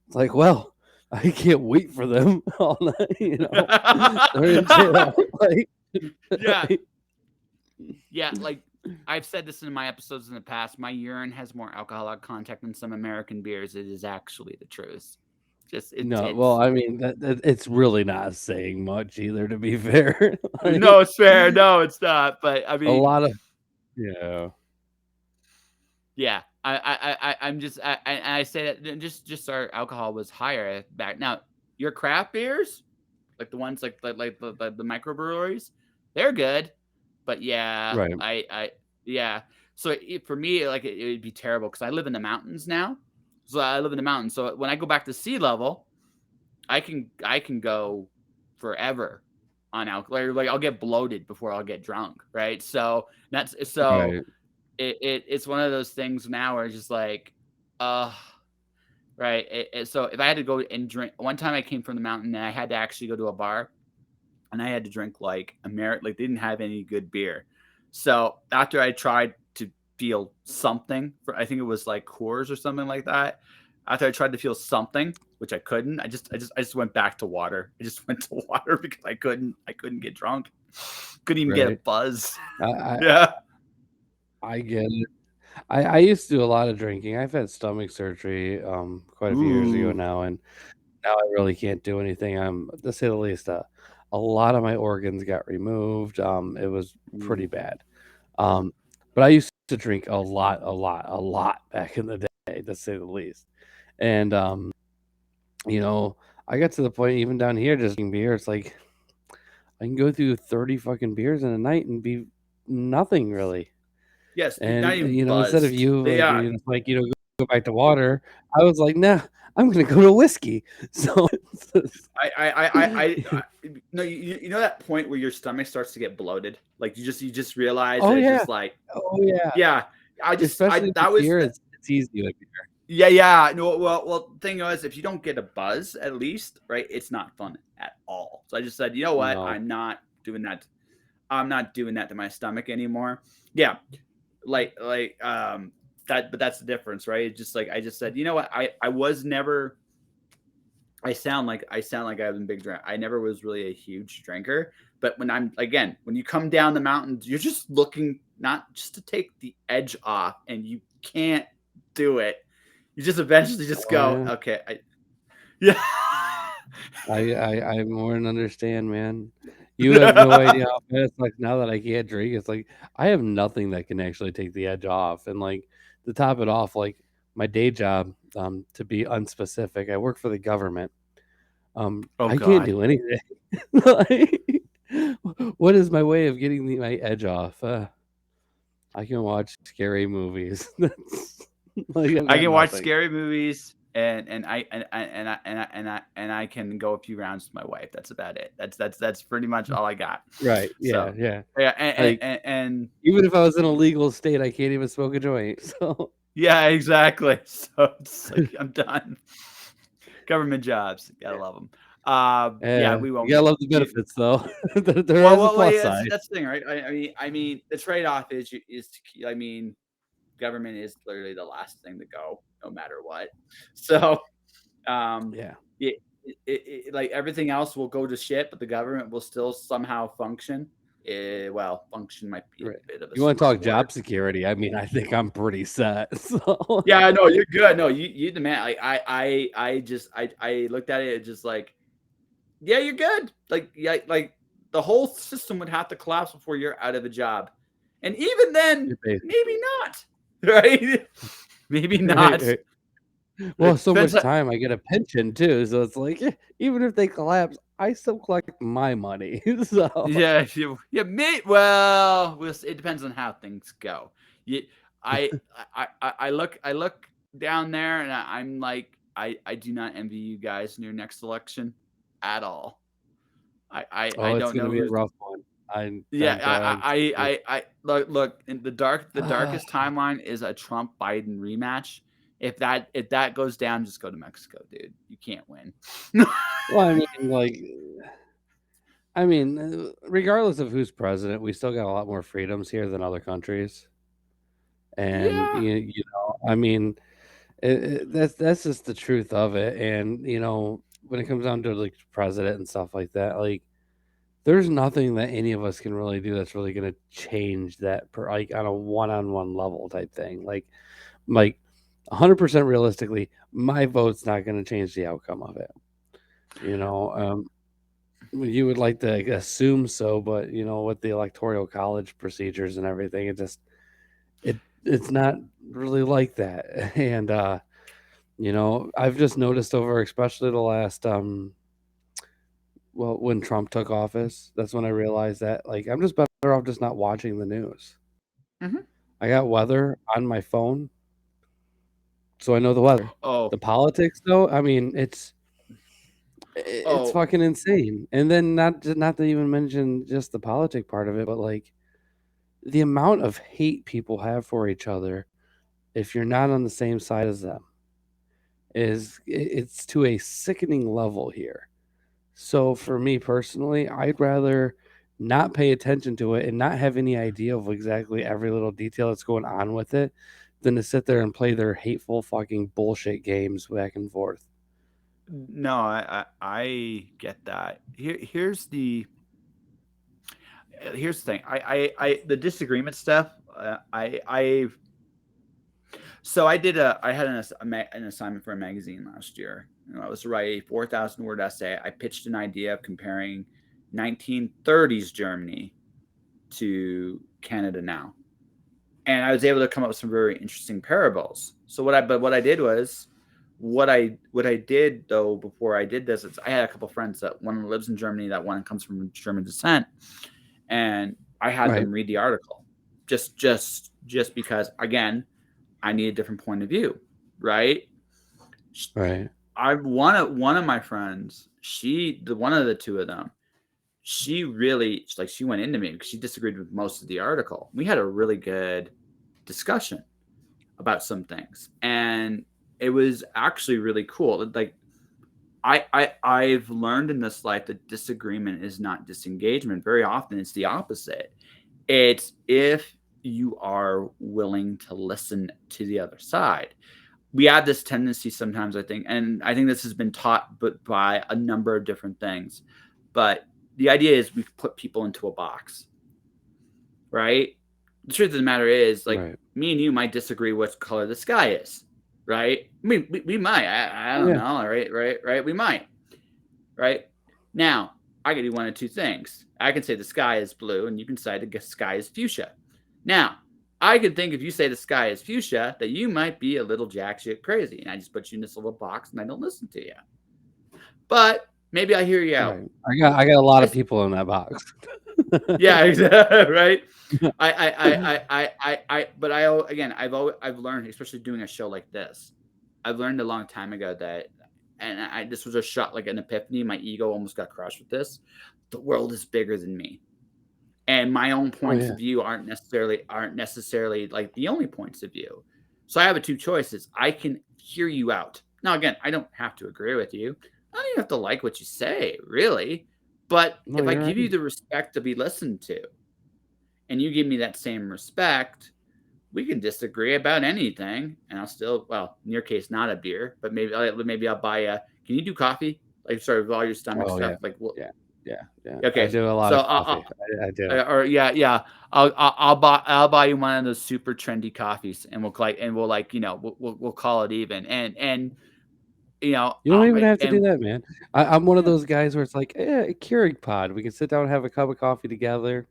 It's like, well, I can't wait for them all night, They're in jail. Like, yeah, like, yeah. Like I've said this in my episodes in the past, my urine has more alcoholic content than some American beers. It is actually the truth. Just no, well, it's I mean that it's really not saying much either, to be fair. no, Like it's fair. No, it's not. But I a mean, lot of yeah, yeah, I'm just I say that just our alcohol was higher back. Now your craft beers, like the ones like the microbreweries, they're good, but yeah, right, yeah. So for me, like it would be terrible because I live in the mountains now. So I live in the mountains. So when I go back to sea level, I can go forever on alcohol. Like I'll get bloated before I'll get drunk, right? So that's so right, it's one of those things now where it's just like, uh, right. So if I had to go and drink, one time I came from the mountain and I had to actually go to a bar and I had to drink like like they didn't have any good beer. So after I tried to feel something, I think it was like Coors or something like that. After I tried to feel something, which I couldn't, I just went back to water. I just went to water because I couldn't get drunk, couldn't even get a right. buzz. I I Yeah. I get it. I used to do a lot of drinking. I've had stomach surgery quite a few years ago Ooh. now, and now I really can't do anything. To say the least, a lot of my organs got removed. It was pretty Ooh. bad. Um, but I used to drink a lot back in the day, to say the least. And you know, I got to the point even down here just drinking beer. It's like I can go through 30 fucking beers in a night and be nothing really. Yes, not And even instead of buzzed. you like Yeah, go back to water, I was like, nah, I'm gonna go to whiskey. So it's just, no, you know that point where your stomach starts to get bloated, like you just realize oh that it's yeah, just like, oh yeah. yeah, I Especially with that was beer, it's easy with beer. yeah, no, well, the thing is, if you don't get a buzz, at least, right, it's not fun at all. So I just said, you know what, No. I'm not doing that. I'm not doing that to my stomach anymore. Yeah, that, but that's the difference, right? It's just like I just said, you know what, I was never. I sound like I've been big drink. I never was really a huge drinker, but when you come down the mountains, you're just looking not just to take the edge off, and you can't do it. You just eventually just Oh go, yeah. okay, yeah, I more than understand, man. You have no idea how bad it's like now that I can't drink. It's like I have nothing that can actually take the edge off. And like to top it off, like my day job, to be unspecific, I work for the government. oh I can't god, do anything. Like, what is my way of getting my edge off? I can watch scary movies. That's like I've I got can watch nothing. scary movies. And I can go a few rounds with my wife. That's about it. That's pretty much all I got. Right? Yeah, So yeah. yeah, Like and even if I was in a legal state, I can't even smoke a joint. So yeah, exactly. So it's like I'm done. Government jobs, gotta love them. Yeah, yeah, we you won't gotta get. love the benefits though. There Well, is a plus yeah, that's side. that's the thing, right? I mean, the trade off I mean, government is literally the last thing to go, no matter what. So, um, Yeah, like everything else will go to shit, but the government will still somehow function. Well, function might be a right. bit of a You wanna talk strong word. job security, I mean, I think I'm pretty set. So Yeah, no, you're good. No, you the man. Like I looked at it just like, yeah, you're good. Like, yeah, like the whole system would have to collapse before you're out of a job. And even then, you're basically maybe not. Right? Maybe Right, not. right. Well, It so depends. much time, I get a pension too, so it's like, even if they collapse, I still collect my money. So Yeah, yeah, well, it depends on how things go. You, I look down there, and I'm like, I do not envy you guys in your next election at all. I oh, it's don't gonna know be a who's. rough one. I'm Yeah, I'm I'm serious. I look in the darkest timeline is a Trump Biden rematch. If that goes down, just go to Mexico, dude. You can't win. Well, I mean, like, regardless of who's president, we still got a lot more freedoms here than other countries, and Yeah. I mean, that's just the truth of it. And when it comes down to like president and stuff like that, like there's nothing that any of us can really do that's really gonna change that like on a one-on-one level type thing. Like 100% realistically, my vote's not gonna change the outcome of it. You know, you would like to assume so, but with the electoral college procedures and everything, it's not really like that. And I've just noticed over especially the last well, when Trump took office, that's when I realized that like I'm just better off just not watching the news. Mhm. I got weather on my phone, so I know the weather. Oh, The politics though, I mean, it's oh, fucking insane. And then not to even mention just the politic part of it, but like the amount of hate people have for each other if you're not on the same side as them it's to a sickening level here. So for me personally, I'd rather not pay attention to it and not have any idea of exactly every little detail that's going on with it than to sit there and play their hateful fucking bullshit games back and forth. no, I get that. Here's the thing. The disagreement stuff. I had an assignment for a magazine last year. I was to write a 4,000 word essay. I pitched an idea of comparing 1930s Germany to Canada now, and I was able to come up with some very interesting parables. What I did was, what I did though before I did this is I had a couple friends that one lives in Germany, that one comes from German descent, and I had Right. them read the article, just because, again, I need a different point of view, right? Right. I one of my friends, the one of the two of them, she really, like, she went into me because she disagreed with most of the article. We had a really good discussion about some things, and it was actually really cool. Like, I've learned in this life that disagreement is not disengagement. Very often it's the opposite. It's if you are willing to listen to the other side. We have this tendency sometimes, I think, and I think this has been taught but by a number of different things. But the idea is we put people into a box, right? The truth of the matter is, like, Right. me and you might disagree what color the sky is, right? I mean, we might. I don't Yeah. know, right? We might, right? Now, I can do one of two things. I can say the sky is blue, and you can say the sky is fuchsia. Now, I can think if you say the sky is fuchsia, that you might be a little jack shit crazy, and I just put you in this little box and I don't listen to you. But maybe I hear you out. Right. I got a lot I, of people in that box. yeah, exactly, right. But again, I've learned, especially doing a show like this, I've learned a long time ago that, and this was a shot, like an epiphany. My ego almost got crushed with this. The world is bigger than me, and my own Oh points yeah. of view aren't necessarily like the only points of view. So I have two choices. I can hear you out. Now, again, I don't have to agree with you. I don't even have to like what you say, really. But No, if I you're give you right. the respect to be listened to, and you give me that same respect, we can disagree about anything, and I'll still, well, in your case, not a beer, but maybe I'll buy a. Can you do coffee? Like, sort of all your stomach Oh stuff, yeah. like, well, Yeah. Yeah. Yeah. I okay. do a lot So of coffee. I do. or yeah, yeah. I'll buy you one of those super trendy coffees, and we'll like, we'll call it even, and You don't even have to do and that, man. I'm one of yeah, those guys where it's like, a Keurig pod. We can sit down and have a cup of coffee together.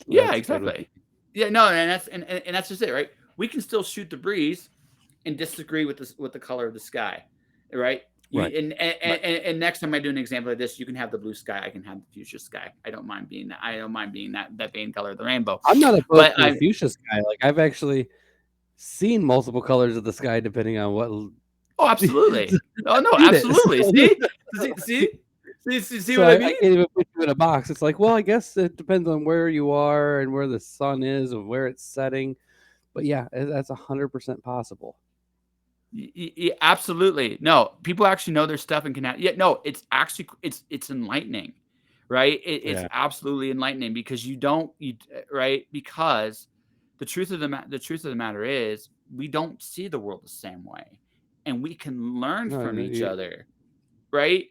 yeah, That's good with me. exactly. Yeah, no, and that's just it, right? We can still shoot the breeze, and disagree with the color of the sky, right? You Right. Right. and next time I do an example like this, you can have the blue sky, I can have the fuchsia sky. I don't mind being that. I don't mind being that main color of the rainbow. I'm not opposed But to the fuchsia sky. Like I've actually seen multiple colors of the sky depending on what oh, absolutely. Oh no, seen it. absolutely. See So what I I mean? can't even put you in a box. It's like, well, I guess it depends on where you are and where the sun is and where it's setting. But yeah, that's 100% possible. Absolutely. No, people actually know their stuff and can have, yeah, no, it's actually it's enlightening, right? It's Yeah. absolutely enlightening because you don't right? Because the truth of the matter is we don't see the world the same way. And we can learn No, from each other, right?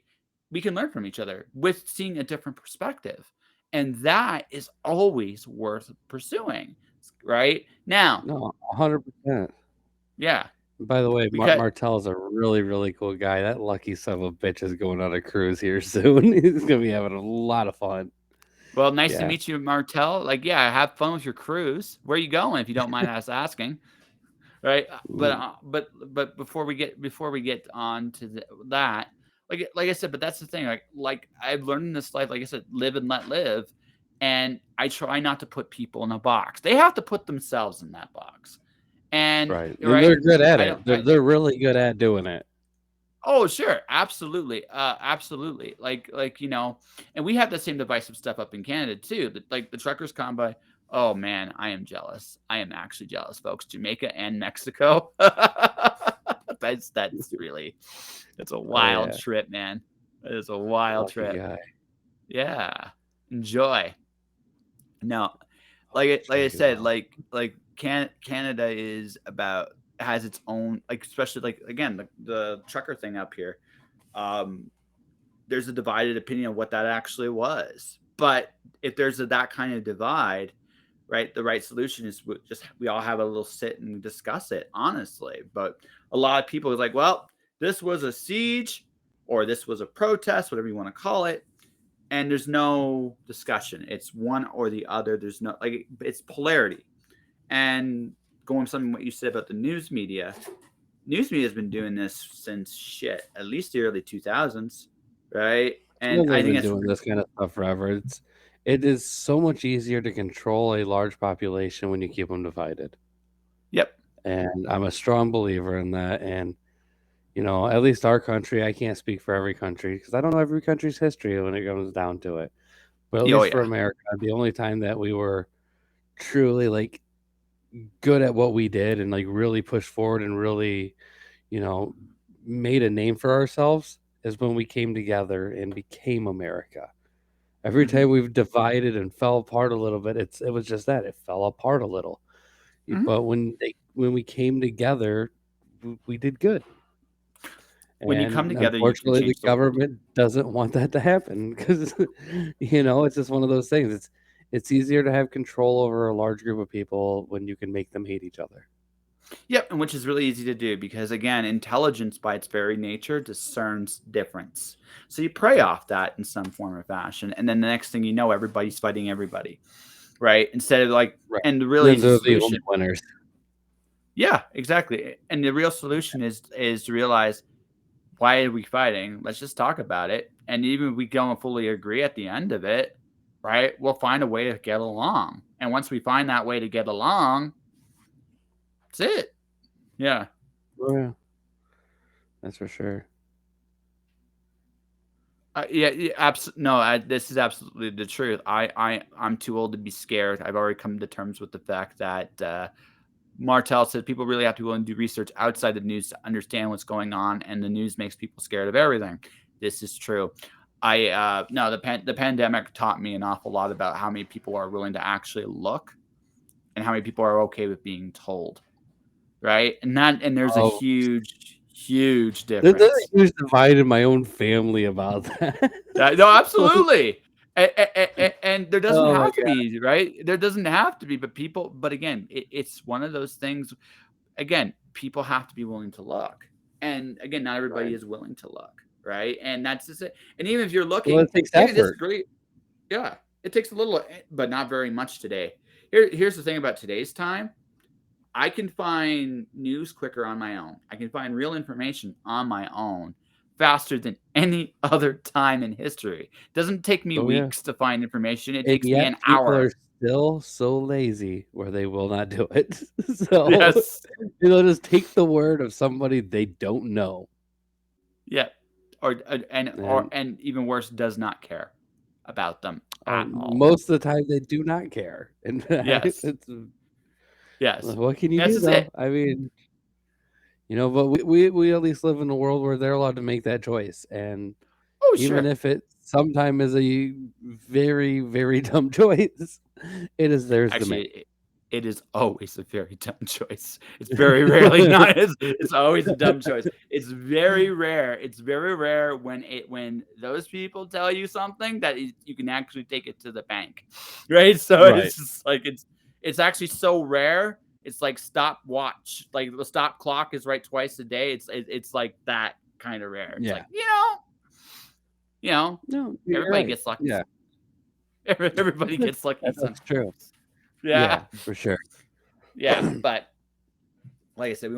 We can learn from each other with seeing a different perspective. And that is always worth pursuing, right? Now, no, 100%. yeah, By the way, because Martell's a really, really cool guy. That lucky son of a bitch is going on a cruise here soon. He's gonna be having a lot of fun. well, nice to Yeah. meet you, Martell. Like, yeah, have fun with your cruise. Where are you going, if you don't mind us asking? Right? Ooh, But before we get on to that, like I said, but that's the thing. Like I've learned in this life, like I said, live and let live, and I try not to put people in a box. They have to put themselves in that box, and right. And right, they're good at I it. don't. They're really good at doing it. Oh, sure. Absolutely. Absolutely. And we have the same divisive stuff up in Canada too. Like the Truckers Convoy. Oh man, I am jealous. I am actually jealous, folks. Jamaica and Mexico. That's really that's a Oh wild yeah, trip, man. It is a wild lucky trip. guy. Yeah. Enjoy. No, I'll have to like I check it said, out. Canada is about has its own like especially like again the trucker thing up here. Um, there's a divided opinion of what that actually was. But if there's that kind of divide, right, the right solution is we all have a little sit and discuss it honestly. But a lot of people is like, well, this was a siege or this was a protest, whatever you want to call it, and there's no discussion. It's one or the other. There's no like it's polarity. And going something what you said about the news media has been doing this since shit, at least the early 2000s, right? And Well, I they've think been it's doing this kind of stuff forever. It is so much easier to control a large population when you keep them divided. yep. And I'm a strong believer in that. And at least our country, I can't speak for every country because I don't know every country's history when it comes down to it. But at Oh least for yeah. America, the only time that we were truly like good at what we did and like really pushed forward and really, you know, made a name for ourselves is when we came together and became America. Every Hmm. time we've divided and fell apart a little bit, it was just that it fell apart a little. Hmm. But when we came together, we did good. When you come And together, you can unfortunately, the change the world. government doesn't want that to happen because, it's just one of those things. It's easier to have control over a large group of people when you can make them hate each other. Yep, and which is really easy to do because again, intelligence by its very nature discerns difference. So you prey Yep. off that in some form or fashion, and then the next thing you know, everybody's fighting everybody, right? Instead of like, Right. and the And real then easy they're the only solution. winners. Yeah, exactly. And the real solution is to realize why are we fighting? Let's just talk about it. And even if we don't fully agree at the end of it, right, we'll find a way to get along. And once we find that way to get along, that's it. Yeah. Oh, yeah, that's for sure. Yeah, no, this is absolutely the truth. I'm too old to be scared. I've already come to terms with the fact that Martell said people really have to be willing to do research outside the news to understand what's going on, and the news makes people scared of everything. This is true. No, the pandemic taught me an awful lot about how many people are willing to actually look, and how many people are okay with being told, right? And there's a Oh, huge there's a difference. huge divide in my own family about that. No, Like, absolutely. And there doesn't oh my have to be, right? There doesn't have to be, but again, it's one of those things. Again, people have to be willing to look. And again, not everybody right. is willing to look, right? And that's just it. And even if you're Well, looking, it takes you can effort. disagree. Yeah, it takes a little, but not very much today. Here's the thing about today's time. I can find news quicker on my own. I can find real information on my own faster than any other time in history. It doesn't take me Oh, yeah. weeks to find information. It And takes me yet an people are hour. still so lazy where they will not do it. So, Yes. they'll just take the word of somebody they don't know. Yeah. And And even worse, does not care about them at all. most of the time they do not care. In fact, Yes. it's Yes. what can you That's do just it. though? I mean, but we at least live in a world where they're allowed to make that choice. And Oh, even sure. if it sometimes is a very, very dumb choice, it is theirs to Actually, make. it is always a very dumb choice. It's very rarely not. It's always a dumb choice. It's very rare. It's very rare when those people tell you something that you can actually take it to the bank, right? So Right. it's just like it's actually so rare. It's like stopwatch. Like the stop clock is right twice a day. It's like that kind of rare. It's Yeah. like you know, No, you're everybody right. gets lucky. Yeah. Everybody gets lucky That's true. sometimes. Yeah. Yeah, for sure. Yeah, but like I said, we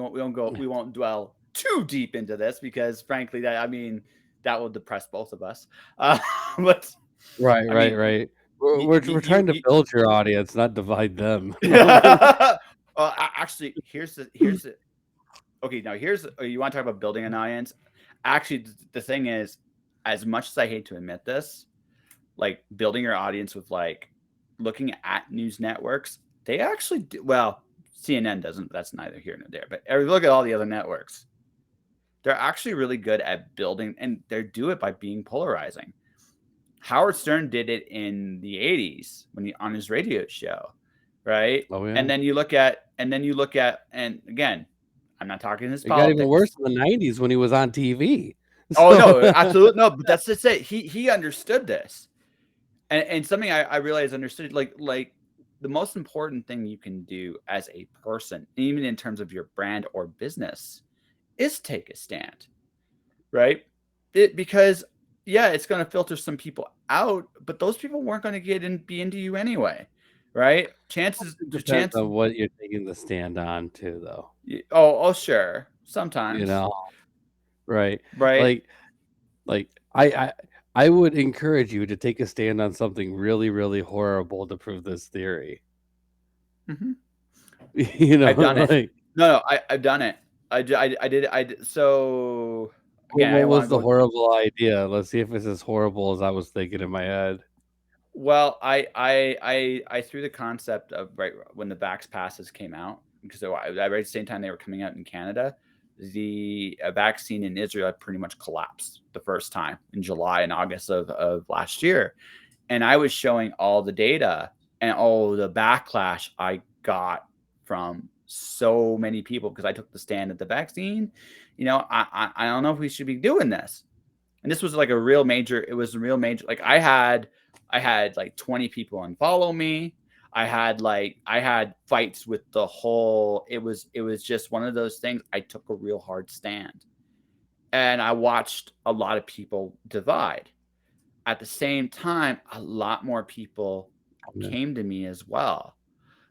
won't dwell too deep into this because frankly, that will depress both of us. But Right, I right, mean, right. We're trying to you build your audience, not divide them. actually, here's the okay. Now you want to talk about building an audience? Actually, the thing is, as much as I hate to admit this, like building your audience with like looking at news networks, they actually do well. CNN doesn't. That's neither here nor there. But if you look at all the other networks, they're actually really good at building, and they do it by being polarizing. Howard Stern did it in the '80s on his radio show, right? Oh yeah. And again, I'm not talking his It got even worse politics. in the '90s when he was on TV. Oh So no, absolutely no. But that's just it. He understood this, and something I realized understood like the most important thing you can do as a person, even in terms of your brand or business, is take a stand, right? Because yeah, it's going to filter some people out, but those people weren't going to be into you anyway, right? it The depends chance. on what you're taking the stand on too, though. Oh, sure, You sometimes, know, right? right? Like like I would encourage you to take a stand on something really, really horrible to prove this theory. Hmm. I've done it. Like No, I've done it. I did. So again, I what don't want was to the go. horrible idea? Let's see if it's as horrible as I was thinking in my head. Well, I threw the concept of right when the Vax passes came out because right at the same time they were coming out in Canada, the vaccine in Israel had pretty much collapsed the first time in July and August of last year, and I was showing all the data and all the backlash I got from so many people because I took the stand at the vaccine. I don't know if we should be doing this, and this was like a real major. It was a real major. Like I had like 20 people unfollow me. I had fights with the whole. It was just one of those things. I took a real hard stand, and I watched a lot of people divide. At the same time, a lot more people Yeah. came to me as well.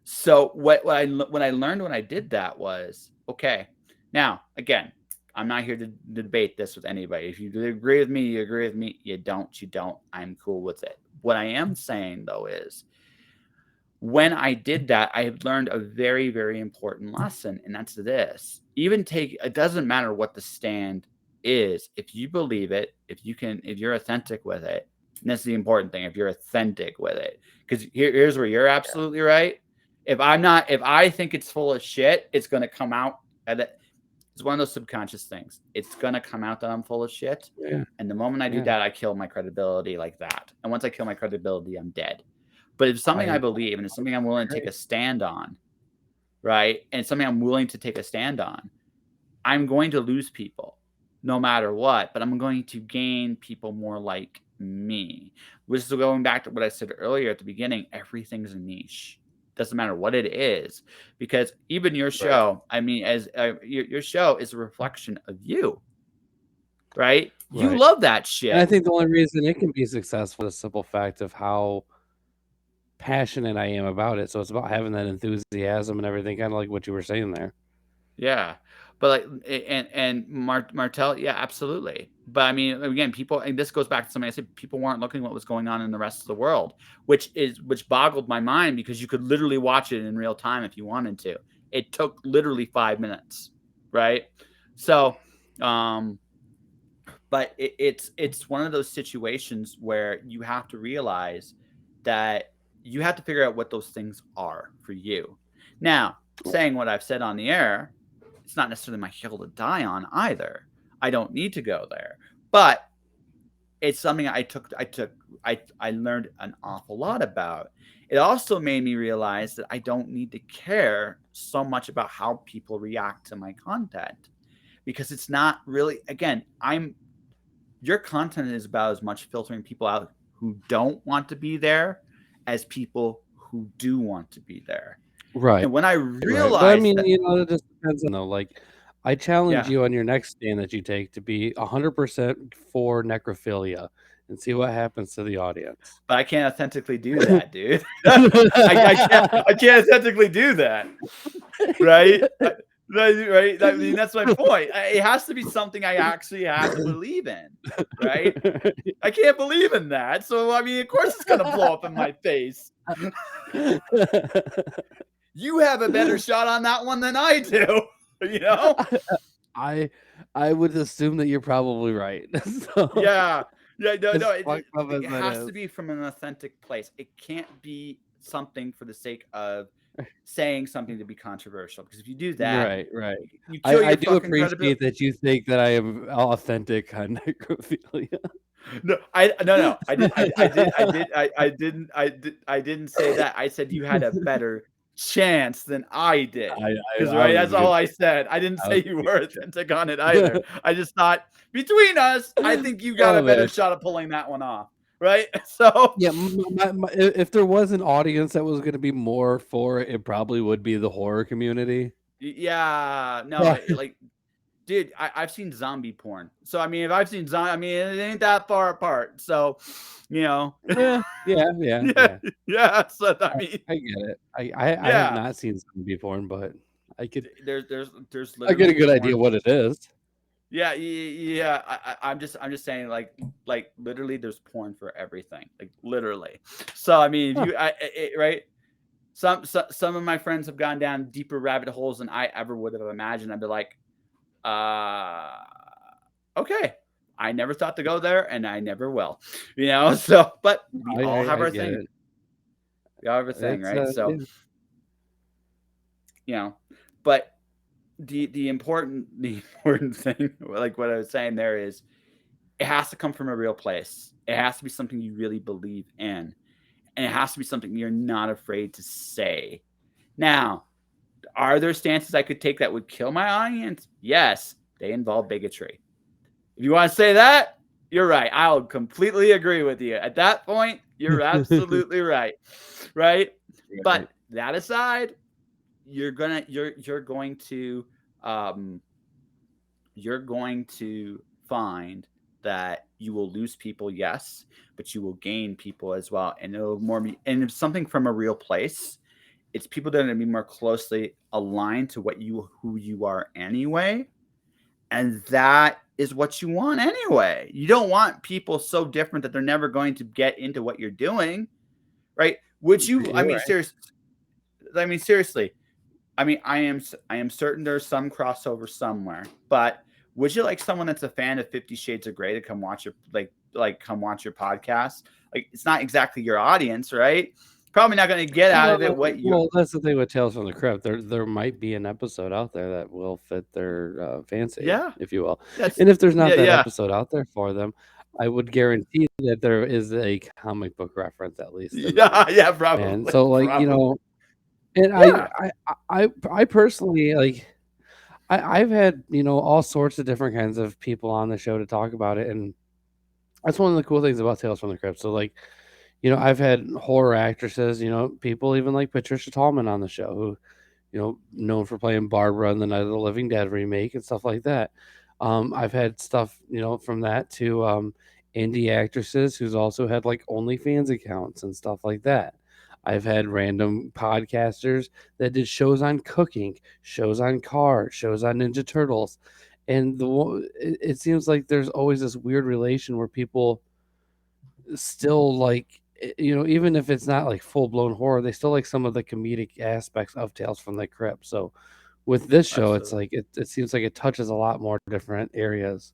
So what I learned when I did that was okay. Now again, I'm not here to debate this with anybody. If you agree with me, you agree with me. You don't, you don't. I'm cool with it. What I am saying though is when I did that, I learned a very, very important lesson, and that's this. It doesn't matter what the stand is. If you believe it, if you're authentic with it, and that's the important thing, if you're authentic with it. Because here's where you're absolutely right. If I think it's full of shit, it's gonna come out it's one of those subconscious things. It's gonna come out that I'm full of shit. Yeah. And the moment I do Yeah. that, I kill my credibility like that. And once I kill my credibility, I'm dead. But if it's something I I believe and it's something I'm willing to take agree. a stand on, right? And it's something I'm willing to take a stand on, I'm going to lose people no matter what, but I'm going to gain people more like me. Which is going back to what I said earlier at the beginning, everything's a niche. Doesn't matter what it is, because even your Right. show, I mean, as your show is a reflection of you, right? You Right. love that And I shit. think the only reason it can be successful is the simple fact of how passionate I am about it. So it's about having that enthusiasm and everything, kind of like what you were saying there. Yeah. But like Martell, yeah, absolutely. But I mean, again, people, and this goes back to something I said, people weren't looking what was going on in the rest of the world, which boggled my mind because you could literally watch it in real time if you wanted to. It took literally 5 minutes, right? So, um, but it's one of those situations where you have to realize that you have to figure out what those things are for you. Now, saying what I've said on the air, it's not necessarily my hill to die on either. I don't need to go there, but it's something I learned an awful lot about. It also made me realize that I don't need to care so much about how people react to my content because it's not really, again, I'm your content is about as much filtering people out who don't want to be there as people who do want to be there. Right. And when I Right. But I realized mean, that, it just depends on though. Like, I challenge yeah, you on your next stand that you take to be 100% for necrophilia and see what happens to the audience. but I can't authentically do that, dude. I can't authentically do that, right? Right? I mean, that's my point. It has to be something I actually have to believe in, right? I can't believe in that. So, I mean, of course it's going to blow up in my face. You have a better shot on that one than I do, you know? I I would assume that you're probably right. So, Yeah. Yeah, no, as no, fucked up as it that has is. to be from an authentic place. It can't be something for the sake of saying something to be controversial, because if you do that, Right, right. you kill I your do fucking credibility. appreciate that you think that I am authentic on necrophilia. No, no, I didn't say that. I said you had a better chance than I did. Because I right, was that's all gonna I said. I didn't I say was you gonna were authentic on it either. I just thought between us, I think you got Oh, a better man. shot of pulling that one off. Right? So Yeah, if there was an audience that was gonna be more for it, it probably would be the horror community. yeah, no, But like dude, I've seen zombie porn. So I mean, if I've seen zombie, I mean, it ain't that far apart. So, you know, yeah, yeah, yeah, yeah, yeah. yeah. So I mean, I get it. I have yeah. not seen zombie porn, but There's I get a literally good idea porn. what it is. Yeah, yeah. I'm just saying, like literally, there's porn for everything, like literally. So I mean, if Huh. you, right, some of my friends have gone down deeper rabbit holes than I ever would have imagined. I'd be like, uh, okay, I never thought to go there, and I never will, you know. So, but we all have I our get thing. it. We all have our thing, It's, right? So, yeah. you know, but the important thing, like what I was saying there, is it has to come from a real place. It has to be something you really believe in, and it has to be something you're not afraid to say. Now, are there stances I could take that would kill my audience? Yes, they involve bigotry. If you want to say that, you're right. I'll completely agree with you. At that point, you're absolutely right. Right? Right. But that aside, you're going to um you're going to find that you will lose people, yes, but you will gain people as well. And it'll more be, and if something from a real place, it's people that are going to be more closely aligned to who you are anyway. And that is what you want anyway. You don't want people so different that they're never going to get into what you're doing, right? Would you, You're right. I mean, seriously, I mean, I am certain there's some crossover somewhere, but would you like someone that's a fan of 50 Shades of Grey to come watch your come watch your podcast? Like, it's not exactly your audience, right? Probably not going to get out of it what you. Well, that's the thing with Tales from the Crypt. There might be an episode out there that will fit their fancy, Yeah, if you will. that's And if there's not yeah, that yeah, episode out there for them, I would guarantee that there is a comic book reference at least in there. yeah, yeah, And probably, so, like, probably, and yeah, I personally like I've had all sorts of different kinds of people on the show to talk about it, and that's one of the cool things about Tales from the Crypt. So, like, I've had horror actresses, people even like Patricia Tallman on the show who, known for playing Barbara in the Night of the Living Dead remake and stuff like that. I've had stuff, from that to indie actresses who's also had like OnlyFans accounts and stuff like that. I've had random podcasters that did shows on cooking, shows on cars, shows on Ninja Turtles, and it seems like there's always this weird relation where people still like even if it's not like full blown horror, they still like some of the comedic aspects of Tales from the Crypt. So with this show, it's Absolutely. like it seems like it touches a lot more different areas.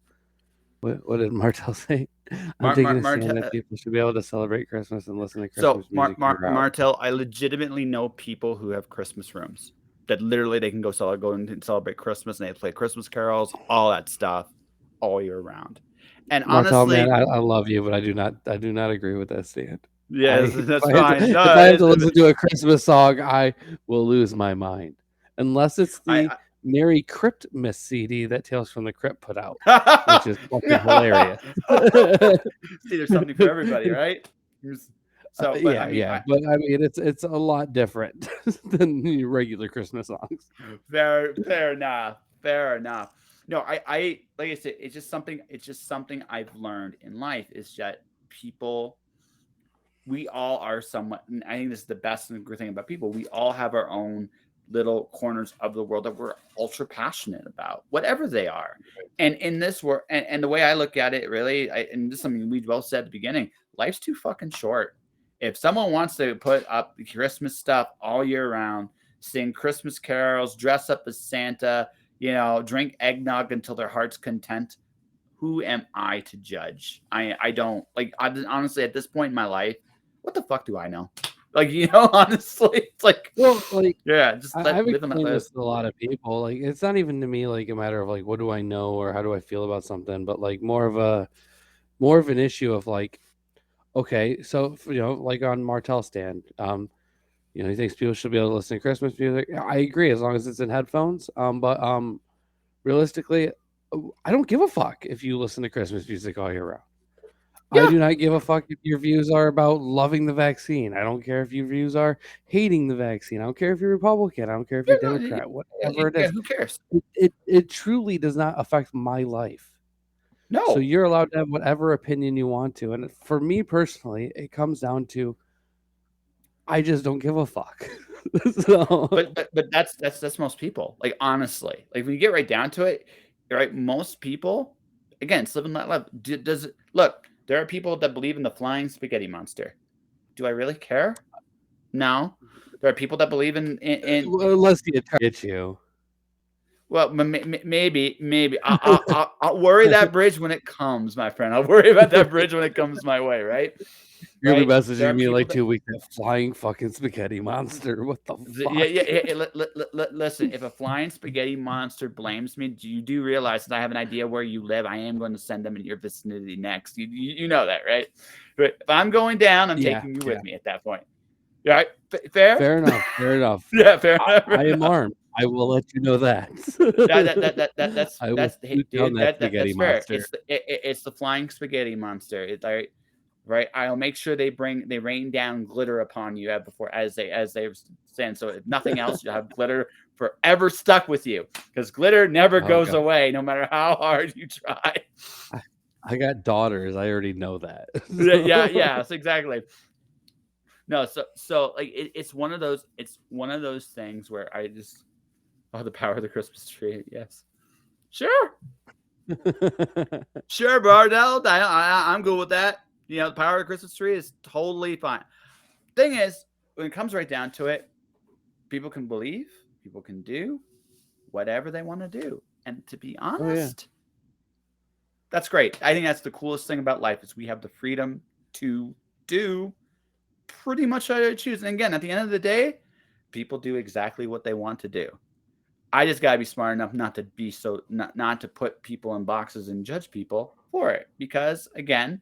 What did Martel say? I'm Mar- taking Mar- a stand Mart- that people should be able to celebrate Christmas and listen to So, Christmas music year out. Martel, I legitimately know people who have Christmas rooms that literally they can go and celebrate Christmas, and they play Christmas carols, all that stuff, all year round. And Martel, man, honestly, I love you, but I do not agree with that stand. yes, that's fine. If No, I have to listen to a Christmas song, I will lose my mind. Unless it's the I, Merry Crypt Miss CD that Tales from the Crypt put out, which I is fucking hilarious. see, there's something for everybody, right? So, but I Yeah, mean, yeah, but I mean, it's a lot different than your regular Christmas songs. fair enough, fair enough. No, I like I said, it's just something I've learned in life is that people we all are somewhat, and I think this is the best and good thing about people. We all have our own little corners of the world that we're ultra passionate about, whatever they are. And in this world, and the way I look at it, really, and this is something we both said at the beginning, life's too fucking short. If someone wants to put up Christmas stuff all year round, sing Christmas carols, dress up as Santa, drink eggnog until their heart's content, who am I to judge? I don't like. Honestly, at this point in my life, what the fuck do I know? Like, honestly, it's like, Well, like yeah, just I've live and let explained live. this to a lot of people. Like, it's not even to me like a matter of like what do I know or how do I feel about something, but like more of an issue of like, okay, so like on Martell's stand, he thinks people should be able to listen to Christmas music. I agree as long as it's in headphones. But realistically, I don't give a fuck if you listen to Christmas music all year round. I Yeah, do not give a fuck if your views are about loving the vaccine. I don't care if your views are hating the vaccine. I don't care if you're Republican. I don't care if yeah, you're no, Democrat. Whatever it yeah. is, Who cares? it truly does not affect my life. So No, you're allowed to have whatever opinion you want to. And for me personally, it comes down to I just don't give a fuck. So but that's most people. Like, honestly, like when you get right down to it, right? Most people, again, it's live and let live. Does it look? There are people that believe in the flying spaghetti monster. Do I really care? No. There are people that believe in unless you get you. well, maybe. I'll worry that bridge when it comes, my friend. I'll worry about that bridge when it comes my way, right? You're gonna be Right? There messaging are me in people like that 2 weeks. That flying fucking spaghetti monster. What the yeah, fuck? yeah, yeah. Listen, if a flying spaghetti monster blames me, do realize that I have an idea where you live? I am going to send them in your vicinity next. You know that, right? But if I'm going down, I'm Yeah, taking you yeah. with me at that point. Right? Fair? Fair enough. Fair enough. Yeah, fair enough. Fair I am enough. armed. I will let you know that. Yeah, that's I will that's hey, shoot down dude, that spaghetti that's fair. monster. It's the flying spaghetti monster. It's like, right. I'll make sure they rain down glitter upon you before as they stand. So if nothing else, you'll have glitter forever stuck with you because glitter never Oh goes god. away, no matter how hard you try. I, I got daughters. I already know that. Yeah, So, yes, exactly. No, so like it's one of those things where I just the power of the Christmas tree. Yes, sure. Sure, Bardell. I'm good with that. The power of the Christmas tree is totally fine. Thing is, when it comes right down to it, people can believe, people can do whatever they want to do. And to be oh yeah. honest, that's great. I think that's the coolest thing about life is we have the freedom to do pretty much what I choose. And again, at the end of the day, people do exactly what they want to do. I just gotta be smart enough not to be so not to put people in boxes and judge people for it because again,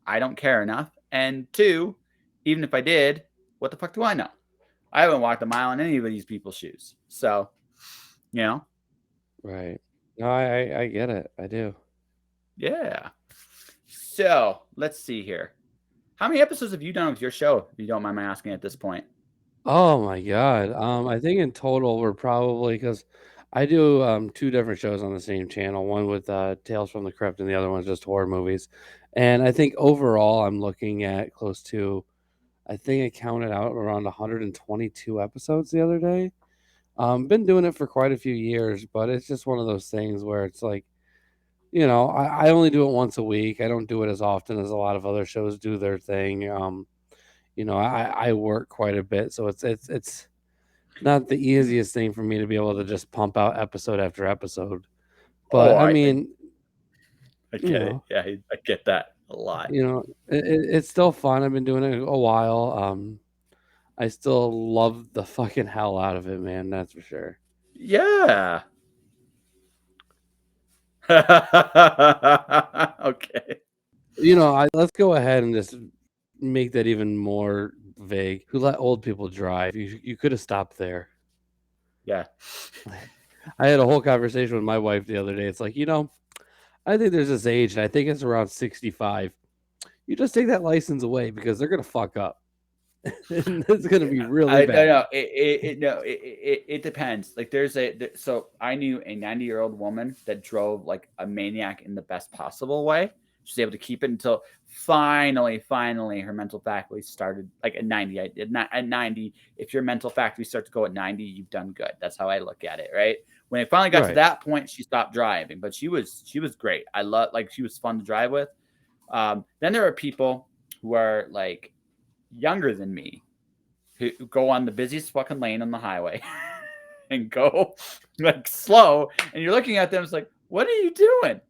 I don't care enough. And two, even if I did, what the fuck do I know? I haven't walked a mile in any of these people's shoes. So, you know, Right. No, I get it. I do. yeah. So let's see here. How many episodes have you done with your show, if you don't mind my asking at this point? Oh my god. I think in total we're probably because I do two different shows on the same channel. One with Tales from the Crypt, and the other one's just horror movies. And I think overall I'm looking at close to I think I counted out around 122 episodes the other day. Been doing it for quite a few years, but it's just one of those things where it's like, I only do it once a week. I don't do it as often as a lot of other shows do their thing. I work quite a bit, so it's not the easiest thing for me to be able to just pump out episode after episode. Oh, But I mean, I you get it. know, Yeah, I get that a lot. it's still fun. I've been doing it a while. I still love the fucking hell out of it, man. That's for sure. Yeah. Okay. Let's go ahead and just make that even more vague. Who let old people drive? You could have stopped there. Yeah. I had a whole conversation with my wife the other day. It's like, I think there's this age, and I think it's around 65. You just take that license away because they're gonna fuck up, and it's gonna be really I bad. no, it depends. Like so I knew a 90-year-old woman that drove like a maniac in the best possible way. She was able to keep it until finally her mental faculty started like at 90. At 90, if your mental faculty starts to go at 90, you've done good. That's how I look at it, right? When it finally got to Right. that point, she stopped driving, but she was great. I love like she was fun to drive with. Then there are people who are like younger than me who go on the busiest fucking lane on the highway and go like slow, and you're looking at them, it's like, what are you doing?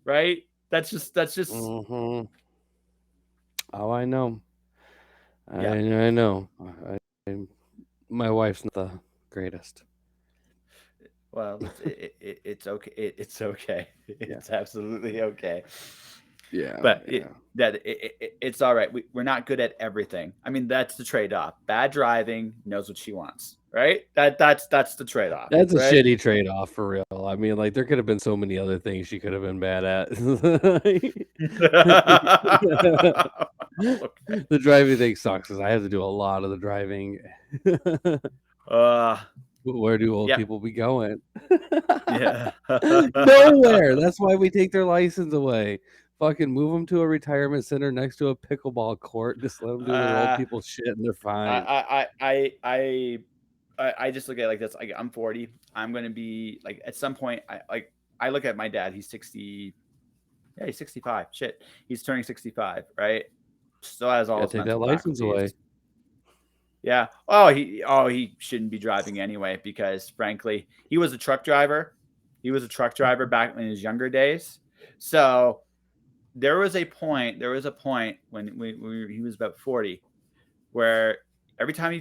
Right? That's just Mm-hmm. Oh, I know. yeah. I know. My wife's not the greatest. Well, it's okay. It's okay. Yeah. It's absolutely okay. Yeah. But Yeah. it's all right. We're not good at everything. I mean, that's the trade off. Bad driving, knows what she wants, right? That's the trade off, That's a right? shitty trade-off for real. I mean, like there could have been so many other things she could have been bad at. Okay. The driving thing sucks because I have to do a lot of the driving. Uh, Where do old yeah, people be going? yeah. Nowhere. That's why we take their license away. Fucking move them to a retirement center next to a pickleball court. Just let them do their old uh, people shit, and they're fine. I just look at it like this. Like I'm 40. I'm gonna be like at some point. I look at my dad. He's 60. Yeah, he's 65. Shit, he's turning 65. Right. Still has all Gotta his take that mental license away. faculties. Yeah. Oh, he shouldn't be driving anyway because frankly, he was a truck driver. He was a truck driver back in his younger days. So there was a point when he was about 40 where every time he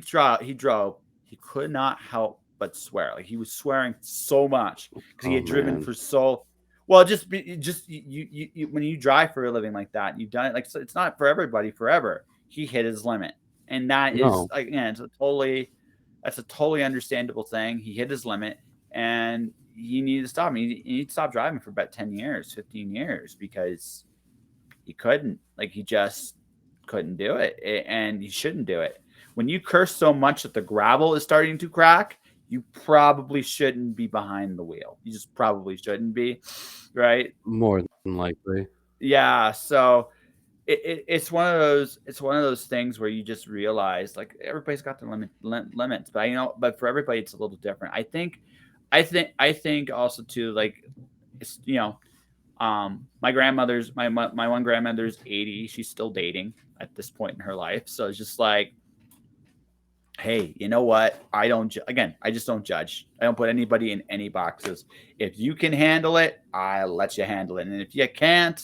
drove, he could not help but swear. Like he was swearing so much because he Oh had driven man. for so well. Just when you drive for a living like that, you've done it. Like so it's not for everybody forever. He hit his limit, and that is No. like that's a totally understandable thing. He hit his limit, and he needed to stop. He needed to stop driving for about 10 years, 15 years because he couldn't. Like he just couldn't do it, and you shouldn't do it. When you curse so much that the gravel is starting to crack, you probably shouldn't be behind the wheel. You just probably shouldn't be, right? More than likely. Yeah. So it's one of those things where you just realize like everybody's got their limits, but but for everybody it's a little different. I think also too like it's my grandmother's my one grandmother's 80. She's still dating at this point in her life, so it's just like, hey, you know what? I just don't judge. I don't put anybody in any boxes. If you can handle it, I'll let you handle it, and if you can't,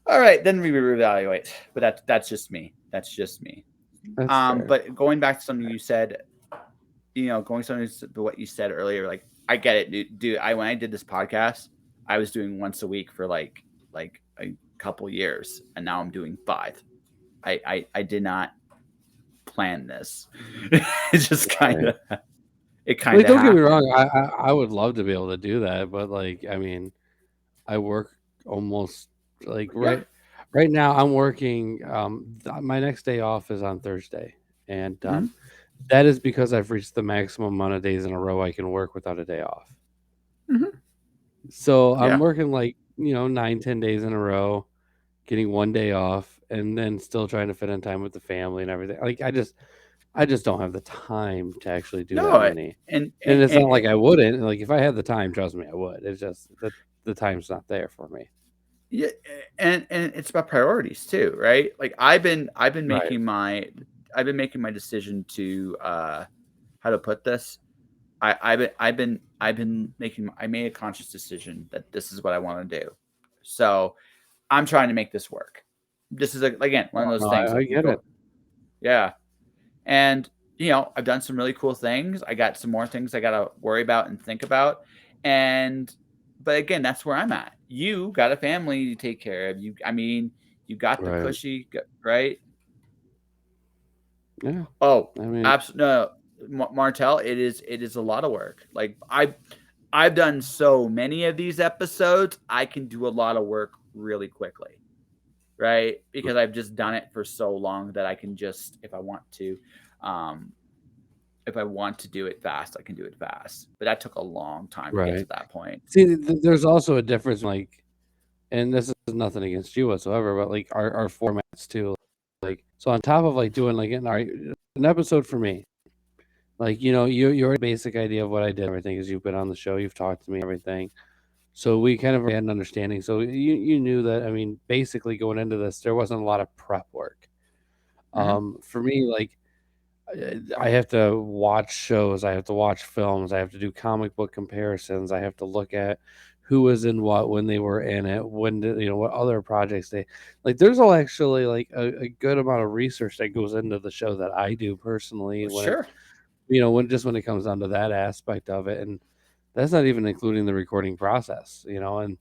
all right, then we reevaluate. But that's just me. That's just me. That's fair. But going back to something you said, going something to what you said earlier, like I get it, dude. When I did this podcast, I was doing once a week for like a couple years, and now I'm doing 5. I did not plan this. It just kind Right. of it kind Like, of don't get me wrong. happened. I would love to be able to do that, but like, I mean, I work almost like Yeah. right now. I'm working. My next day off is on Thursday, and Hmm. that is because I've reached the maximum amount of days in a row I can work without a day off. Hmm. So I'm Yeah. working like 9, 10 days in a row, getting one day off, and then still trying to fit in time with the family and everything. Like I just don't have the time to actually do that No, many. and, And and, it's not and like I wouldn't. Like if I had the time, trust me, I would. It's just that the time's not there for me. yeah, and it's about priorities too, right? Like I've been Right. making my decision to how to put this. I made a conscious decision that this is what I want to do. So I'm trying to make this work. This is again one of Oh, those no, things I like you get it. go, yeah. And I've done some really cool things. I got some more things I gotta worry about and think about. And but again, that's where I'm at. You got a family to take care of. You got the Right. cushy, right? Yeah. Oh, I mean, absolutely. No, Martel, it is a lot of work. Like I've done so many of these episodes, I can do a lot of work really quickly, right? Because I've just done it for so long that I can just, um, if I want to do it fast, I can do it fast. But that took a long time to get to right. that point. See, there's also a difference, like, and this is nothing against you whatsoever, but like our formats too. Like, so on top of like doing like an episode for me, like you already basic idea of what I did, and everything, is you've been on the show, you've talked to me, everything. So we kind of already had an understanding. So you knew that. I mean, basically going into this, there wasn't a lot of prep work. Hmm. For me, like I have to watch shows, I have to watch films, I have to do comic book comparisons, I have to look at who was in what when they were in it, when did, what other projects they like. There's all actually like a good amount of research that goes into the show that I do personally Well, when it sure. when it comes down to that aspect of it. And that's not even including the recording process, and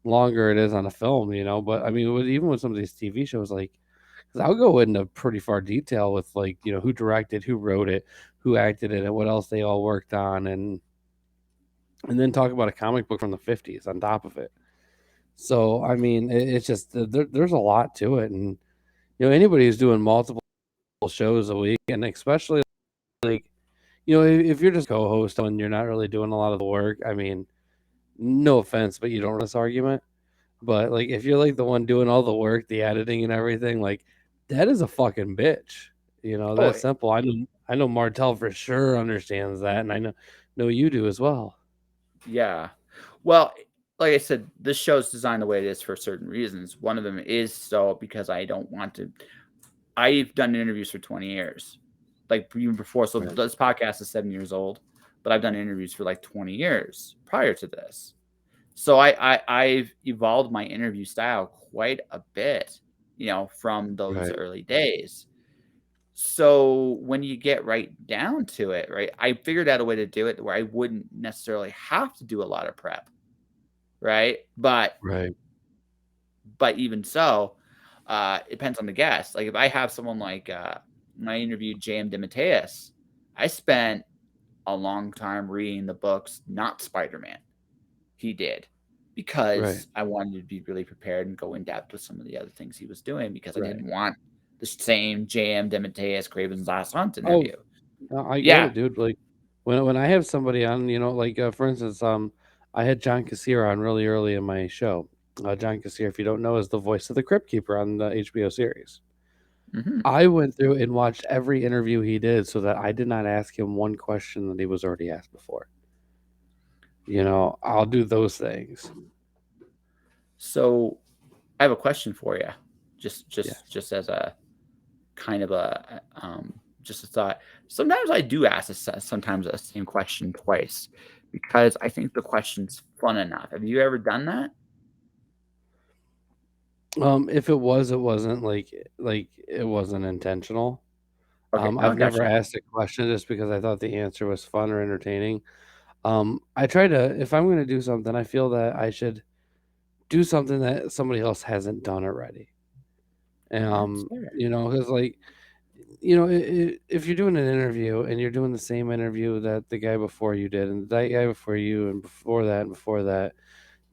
longer it is on a film, but I mean even with some of these TV shows, like, 'cause I'll go into pretty far detail with like, who directed, who wrote it, who acted in it, what else they all worked on, and then talk about a comic book from the 50s on top of it. So, I mean, it's just there's a lot to it. And anybody who's doing multiple shows a week, and especially like, if you're just co-host and you're not really doing a lot of the work, I mean, no offense, but you don't this argument. But like if you're like the one doing all the work, the editing and everything, like that is a fucking bitch. Oh, That's simple. I know Martel for sure understands that, and I know you do as well. yeah. Well, like I said, this show's designed the way it is for certain reasons. One of them is so because I don't want to. I've done interviews for 20 years, like even before. So Right. this podcast is 7 years old, but I've done interviews for like 20 years prior to this. So I've evolved my interview style quite a bit, from those Right. early days. So when you get right down to it, right, I figured out a way to do it where I wouldn't necessarily have to do a lot of prep, right? Right. But even so, it depends on the guest. Like if I have someone like when I interviewed J.M. DeMatteis, I spent a long time reading the books, not Spider-Man. He did Right. because I wanted to be really prepared and go in depth with some of the other things he was doing because I Right. didn't want the same J.M. DeMatteis Craven's Last Hunt Oh, interview. no, I get Yeah. it, dude. Like when I have somebody on, like for instance, I had John Kassir on really early in my show. John Kassir, if you don't know, is the voice of the Crypt Keeper on the HBO series. Hmm. I went through and watched every interview he did so that I did not ask him one question that he was already asked before. I'll do those things. So I have a question for you, just Yes. just just as a kind of just a thought. Sometimes I do ask sometimes the same question twice because I think the question's fun enough. Have you ever done that? If it wasn't like it wasn't intentional. Okay, no, I've never gotcha. asked a question just because I thought the answer was fun or entertaining. I try to, if I'm going to do something, I feel that I should do something that somebody else hasn't done already. That's fair. Because like, if you're doing an interview and you're doing the same interview that the guy before you did, and that guy before you, and before that,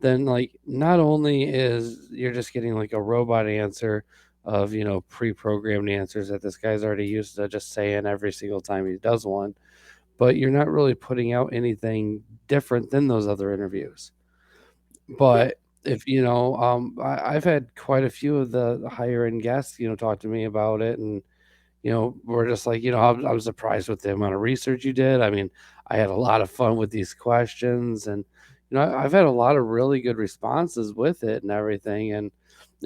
then like not only is you're just getting like a robot answer of pre-programmed answers that this guy's already used to just saying every single time he does one, but you're not really putting out anything different than those other interviews. Yeah. But if I've had quite a few of the higher end guests, talk to me about it, and we're just like, I'm surprised with the amount of research you did. I mean, I had a lot of fun with these questions, and I've had a lot of really good responses with it and everything, and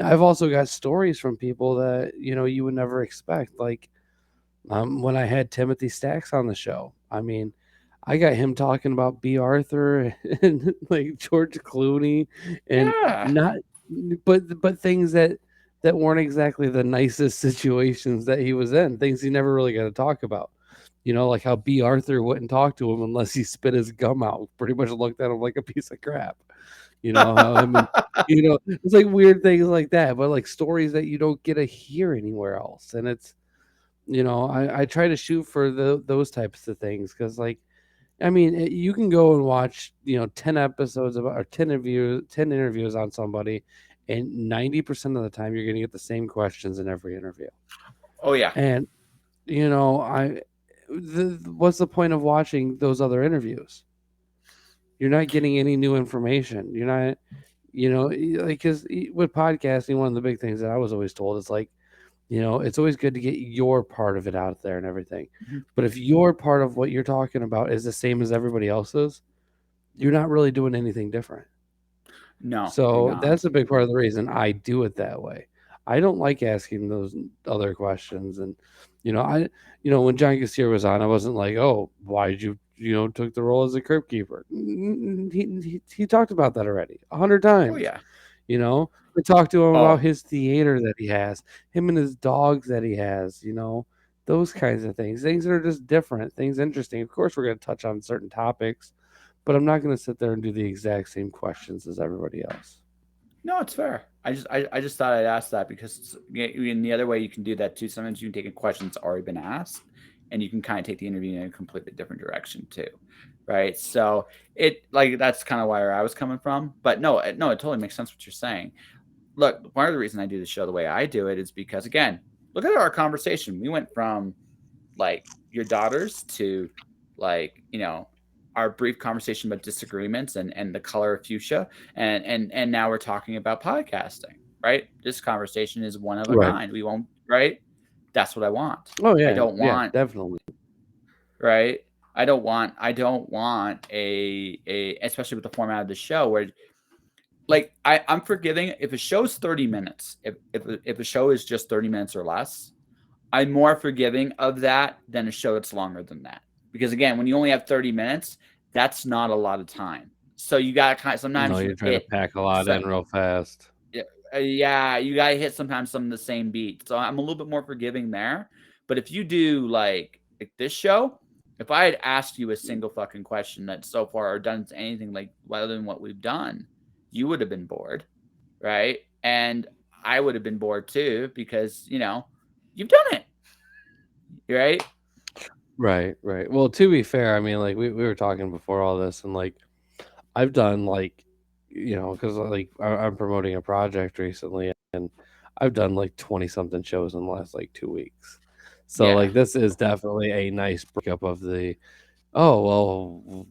I've also got stories from people that you would never expect, like when I had Timothy Stacks on the show. I mean, I got him talking about B. Arthur and like George Clooney, and Yeah. not, but things that weren't exactly the nicest situations that he was in. Things he never really got to talk about. Like how B. Arthur wouldn't talk to him unless he spit his gum out. Pretty much looked at him like a piece of crap. How him and it's like weird things like that, but like stories that you don't get to hear anywhere else, and it's I try to shoot for those types of things because, like, I mean, you can go and watch, 10 episodes of or 10 interviews on somebody, and 90% of the time you're going to get the same questions in every interview. Oh yeah. And, what's the point of watching those other interviews? You're not getting any new information. You're not, like, because with podcasting, one of the big things that I was always told is like, it's always good to get your part of it out there and everything. Mhm. But if your part of what you're talking about is the same as everybody else's, you're not really doing anything different. No, you're So not. that's a big part of the reason I do it that way. I don't like asking those other questions. And, I, when John Kassir was on, I wasn't like, oh, why did you, took the role as a crypt keeper? He talked about that already 100 Oh times. yeah. We talked to him about Oh his theater that he has, him and his dogs that he has, those kinds of things that are just different, things interesting. Of course, we're going to touch on certain topics, but I'm not going to sit there and do the exact same questions as everybody else. no, it's fair. I just thought I'd ask that because in the other way you can do that too. Sometimes you can take a question that's already been asked, and you can kind of take the interview in a completely different direction too, right? So it like that's kind of where I was coming from. But no, no, it totally makes sense what you're saying. Look, one of the reasons I do the show the way I do it is because again, look at our conversation. We went from like your daughters to like our brief conversation about disagreements and the color of fuchsia and now we're talking about podcasting, right? This conversation is one of a Right. kind. We won't, right? That's what I want. Oh I yeah, don't yeah, want, definitely. right? I don't want a especially with the format of the show where like I'm forgiving if a show's 30 minutes. If a show is just 30 minutes or less, I'm more forgiving of that than a show that's longer than that. Because again, when you only have 30 minutes, that's not a lot of time. So you got to kind of No, sometimes you you're trying to hit pack a lot in some, real fast. yeah, yeah, you got to hit sometimes some of the same beats. So I'm a little bit more forgiving there. But if you do like this show, if I had asked you a single fucking question that so far or done anything like other than what we've done, you would have been bored, right? And I would have been bored too because you've done it, right? Right, right. Well, to be fair, I mean, like we were talking before all this, and like I've done like, because like I'm promoting a project recently, and I've done like 20 something shows in the last like 2 weeks. So Yeah. like this is definitely a nice breakup of the, oh well,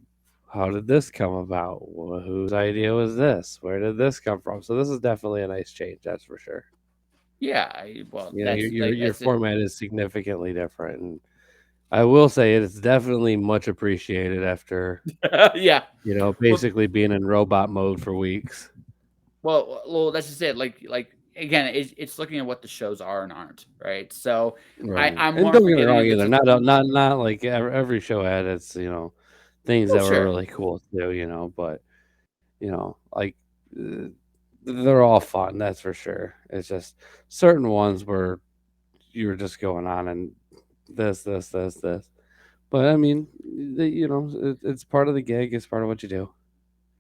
how did this come about? Well, whose idea was this? Where did this come from? So this is definitely a nice change, that's for sure. Yeah, well, Your that's your like your that's it. format is significantly different, and I will say it's definitely much appreciated after, Yeah. Well, basically being in robot mode for weeks. well, that's just it. Like again, it's looking at what the shows are and aren't, right? So Right. I'm And more don't get me forgiving wrong if it's either. a Not like every show had its, things well, that were sure. really cool too, but like uh, they're all fun, that's for sure. It's just certain ones where you were just going on and this. But I mean, it's part of the gig, it's part of what you do.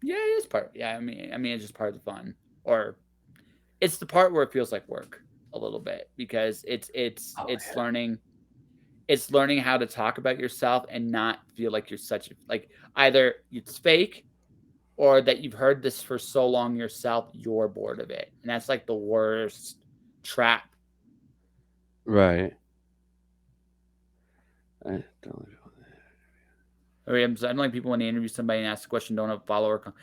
Yeah, it is part. Yeah, I mean, it's just part of the fun, or it's the part where it feels like work a little bit because Oh it's learning. It's learning how to talk about yourself and not feel like you're such a like either it's fake or that you've heard this for so long yourself, you're bored of it. And that's like the worst trap. right. I don't I mean, I'm like people when they interview somebody and ask a question, don't have a follower.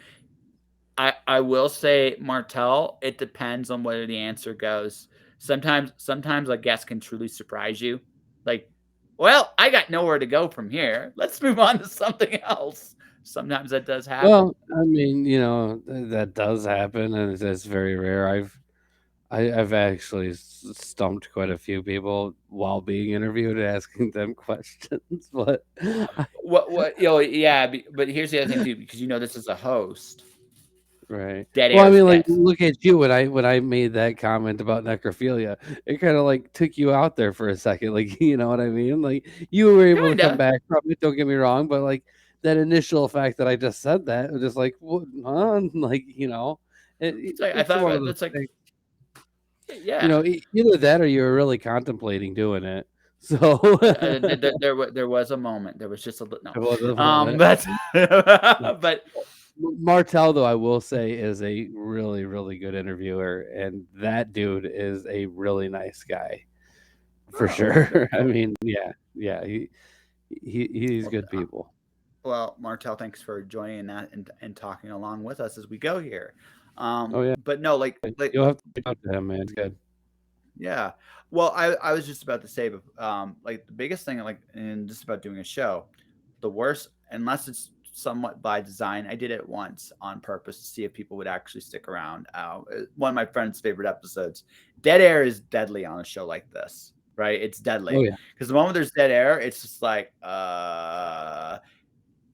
I will say, Martell, it depends on where the answer goes. Sometimes a guest can truly surprise you. Like, well, I got nowhere to go from here. Let's move on to something else. Sometimes that does happen. Well, I mean, that does happen, and it's very rare. I've actually stumped quite a few people while being interviewed, asking them questions, but I Yeah, but here's the other thing too, because this is a host. right. Dead Well, air I is mean, like, dead. look at you when I made that comment about necrophilia, it kinda, like, took you out there for a second, like, you know what I mean? Like, you were able to come Kinda. back from it, don't get me wrong, but, like, that initial fact that I just said that, it was just like, "What, huh?" Like, It's like I it's thought one of about. those It's like, things. yeah. Either that or you were really contemplating doing it. So, There was a moment. There was just a little no. it was a moment. But Yeah. but Martell, though, I will say, is a really, really good interviewer, and that dude is a really nice guy for oh, well, sure. very I cool. mean, yeah, he's Well, good people. Martel, thanks for joining that and talking along with us as we go here. Oh, yeah. But no, You'll have to talk to him, man. It's good. yeah. Well, I was just about to say, but like the biggest thing, like in just about doing a show, the worst, unless it's somewhat by design, I did it once on purpose to see if people would actually stick around. One of my friend's favorite episodes. Dead air is deadly on a show like this, right? It's Oh, deadly yeah. because the moment there's dead air, it's just like,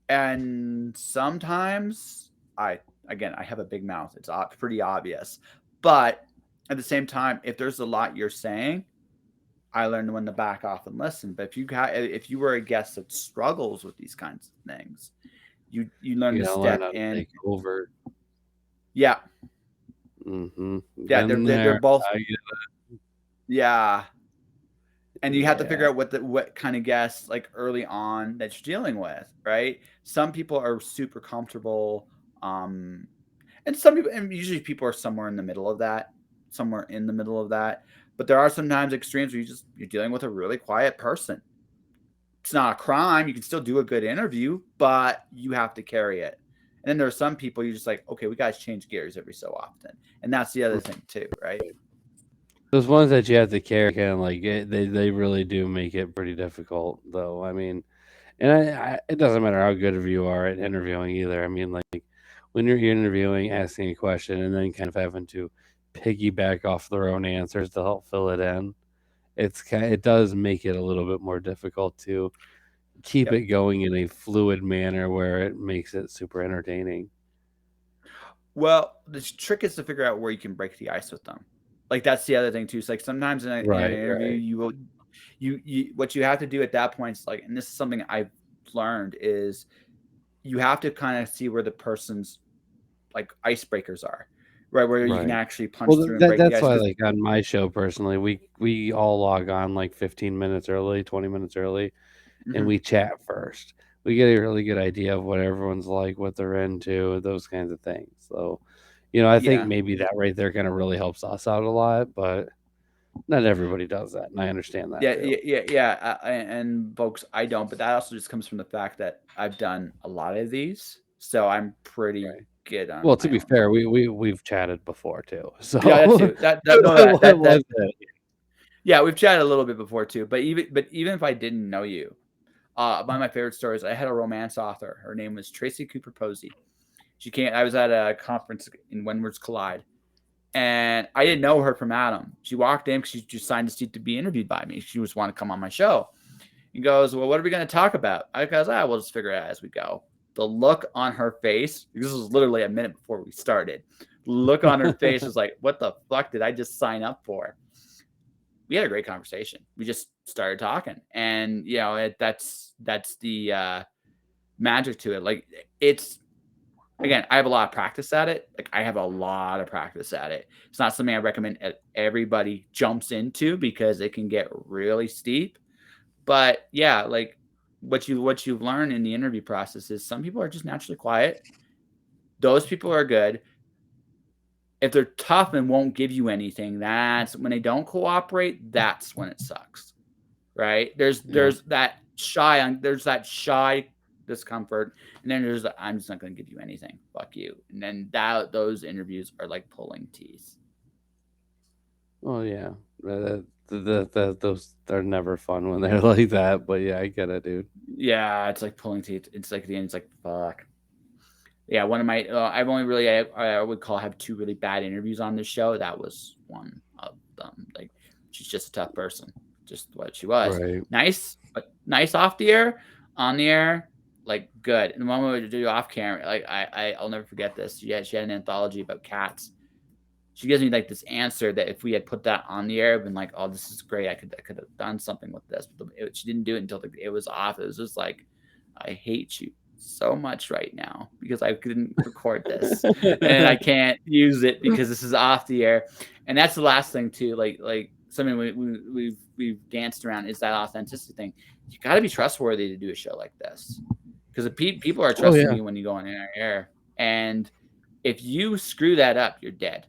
and sometimes I have a big mouth. It's pretty obvious, but at the same time, if there's a lot you're saying, I learned when to back off and listen. But if you were a guest that struggles with these kinds of things, you learn You to gotta learn step how to in. take over. Yeah, Mhm. yeah, Been they're there. both. I get Yeah, and you have to figure yeah. out what kind of guests like early on that you're dealing with, right? Some people are super comfortable, um, and some people, and usually people are somewhere in the middle of that. But there are sometimes extremes where you're dealing with a really quiet person. It's not a crime. You can still do a good interview, but you have to carry it. And then there are some people you're just like, okay, we guys change gears every so often, and that's the other thing too, right? Those ones that you have to carry kinda like they really do make it pretty difficult, though. I mean, and it doesn't matter how good of you are at interviewing either. I mean, like, when you're interviewing, asking a question, and then kind of having to piggyback off their own answers to help fill it in, it does make it a little bit more difficult to keep Yep. it going in a fluid manner where it makes it super entertaining. Well, the trick is to figure out where you can break the ice with them. Like that's the other thing too. It's like sometimes in an Right, interview, right, you will, you what you have to do at that point is like, and this is something I've learned is you have to kind of see where the person's like icebreakers are, right? Where you can right. actually punch Well, through and that break the that's ice. why, Because like, on my show personally, we all log on, like, 15 minutes early, 20 minutes early, and we chat first. We get a really good idea of what everyone's like, what they're into, those kinds of things. So, I think yeah, maybe that right there kinda really helps us out a lot, but not everybody does that, and I understand that too. yeah. And folks, I don't, but that also just comes from the fact that I've done a lot of these, so I'm pretty Right. good on Well, to my be own. fair, we've chatted before too, so Yeah, that too. That no, what that was it? yeah, we've chatted a little bit before too. But even if I didn't know you, one of my favorite stories, I had a romance author. Her name was Tracy Cooper Posey. She came. I was at a conference in When Words Collide, and I didn't know her from Adam. She walked in because she just signed a seat to be interviewed by me. She just wanted to come on my show. He goes, "Well, what are we going to talk about?" I goes, we'll just figure it out as we go." The look on her face, this was literally a minute before we started. The look on her face was like, "What the fuck did I just sign up for?" We had a great conversation. We just started talking, and that's the magic to it. Like it's again, I have a lot of practice at it. Like I have a lot of practice at it. It's not something I recommend everybody jumps into because it can get really steep. But yeah, like what you learn in the interview process is some people are just naturally quiet. Those people are good. If they're tough and won't give you anything, that's when they don't cooperate. That's when it sucks, right? There's Yeah, there's that shy discomfort, and then there's the, I'm just not going to give you anything. Fuck you. And then those interviews are like pulling teeth. Oh yeah, those are never fun when they're like that. But yeah, I get it, dude. Yeah, it's like pulling teeth. It's like at the end, it's like fuck. Yeah, one of my I've only really I would call have two really bad interviews on this show. That was one of them. Like she's just a tough person, just what she was. Right. Nice, but nice off the air, on the air, like good. And the moment we do off camera, like I'll never forget this. She had an anthology about cats. She gives me like this answer that if we had put that on the air, I've been like, oh, this is great. I could have done something with this. But she didn't do it until it was off. It was just like, I hate you so much right now because I couldn't record this and I can't use it because this is off the air. And that's the last thing too. Like something we've danced around is that authenticity thing. You got to be trustworthy to do a show like this because people are trusting you when you go on air. And if you screw that up, you're dead.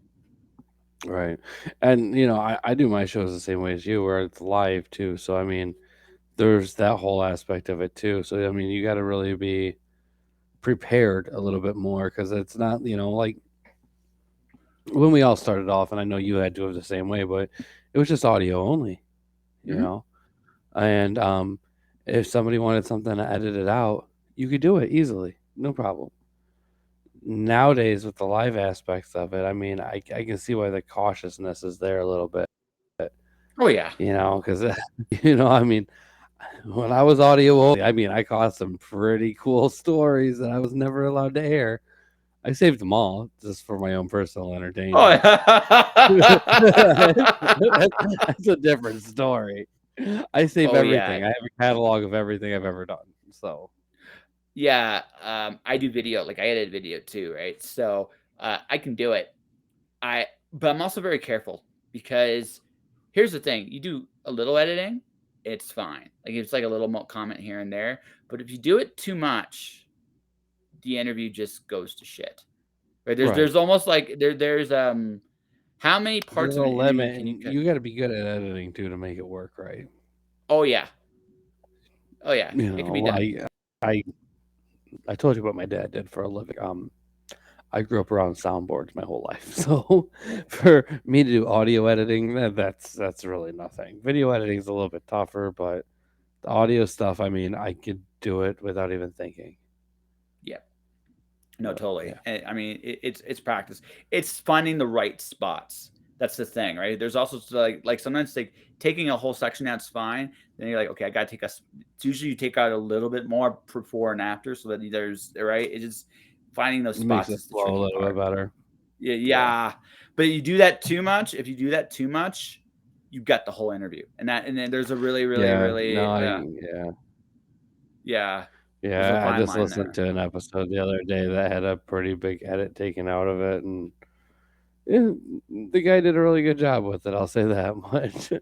Right. And I do my shows the same way as you, where it's live too. So I mean, there's that whole aspect of it too. So I mean, you got to really be prepared a little bit more because it's not, like when we all started off, and I know you had to have the same way, but it was just audio only, you know. And if somebody wanted something to edit it out, you could do it easily, no problem. Nowadays, with the live aspects of it, I mean, I can see why the cautiousness is there a little bit. Oh yeah. Because I mean, when I was audio only, I mean, I caught some pretty cool stories that I was never allowed to air. I saved them all just for my own personal entertainment. Oh, yeah. That's a different story. I save everything. I have a catalog of everything I've ever done. So yeah, I do video. Like I edit video too, right? So I can do it. But I'm also very careful because here's the thing: you do a little editing, it's fine. Like it's like a little comment here and there. But if you do it too much, the interview just goes to shit. Right? There's almost like there's how many parts of an limit can you got to be good at editing too to make it work right. Oh yeah. It can be done. I told you what my dad did for a living. I grew up around soundboards my whole life, so for me to do audio editing, that's really nothing. Video editing is a little bit tougher, but the audio stuff, I mean, I could do it without even thinking. Yeah. No, totally. Yeah. I mean, it's practice. It's finding the right spots. That's the thing, right? There's also like sometimes like taking a whole section out's fine. Then you're like, okay, I got to take it's usually you take out a little bit more before and after so that there's right. It's just finding those spots makes it flow a little bit better. Yeah. But you do that too much. If you do that too much, you've got the whole interview. And then there's a really Yeah, I just listened to an episode the other day that had a pretty big edit taken out of it, and the guy did a really good job with it. I'll say that much.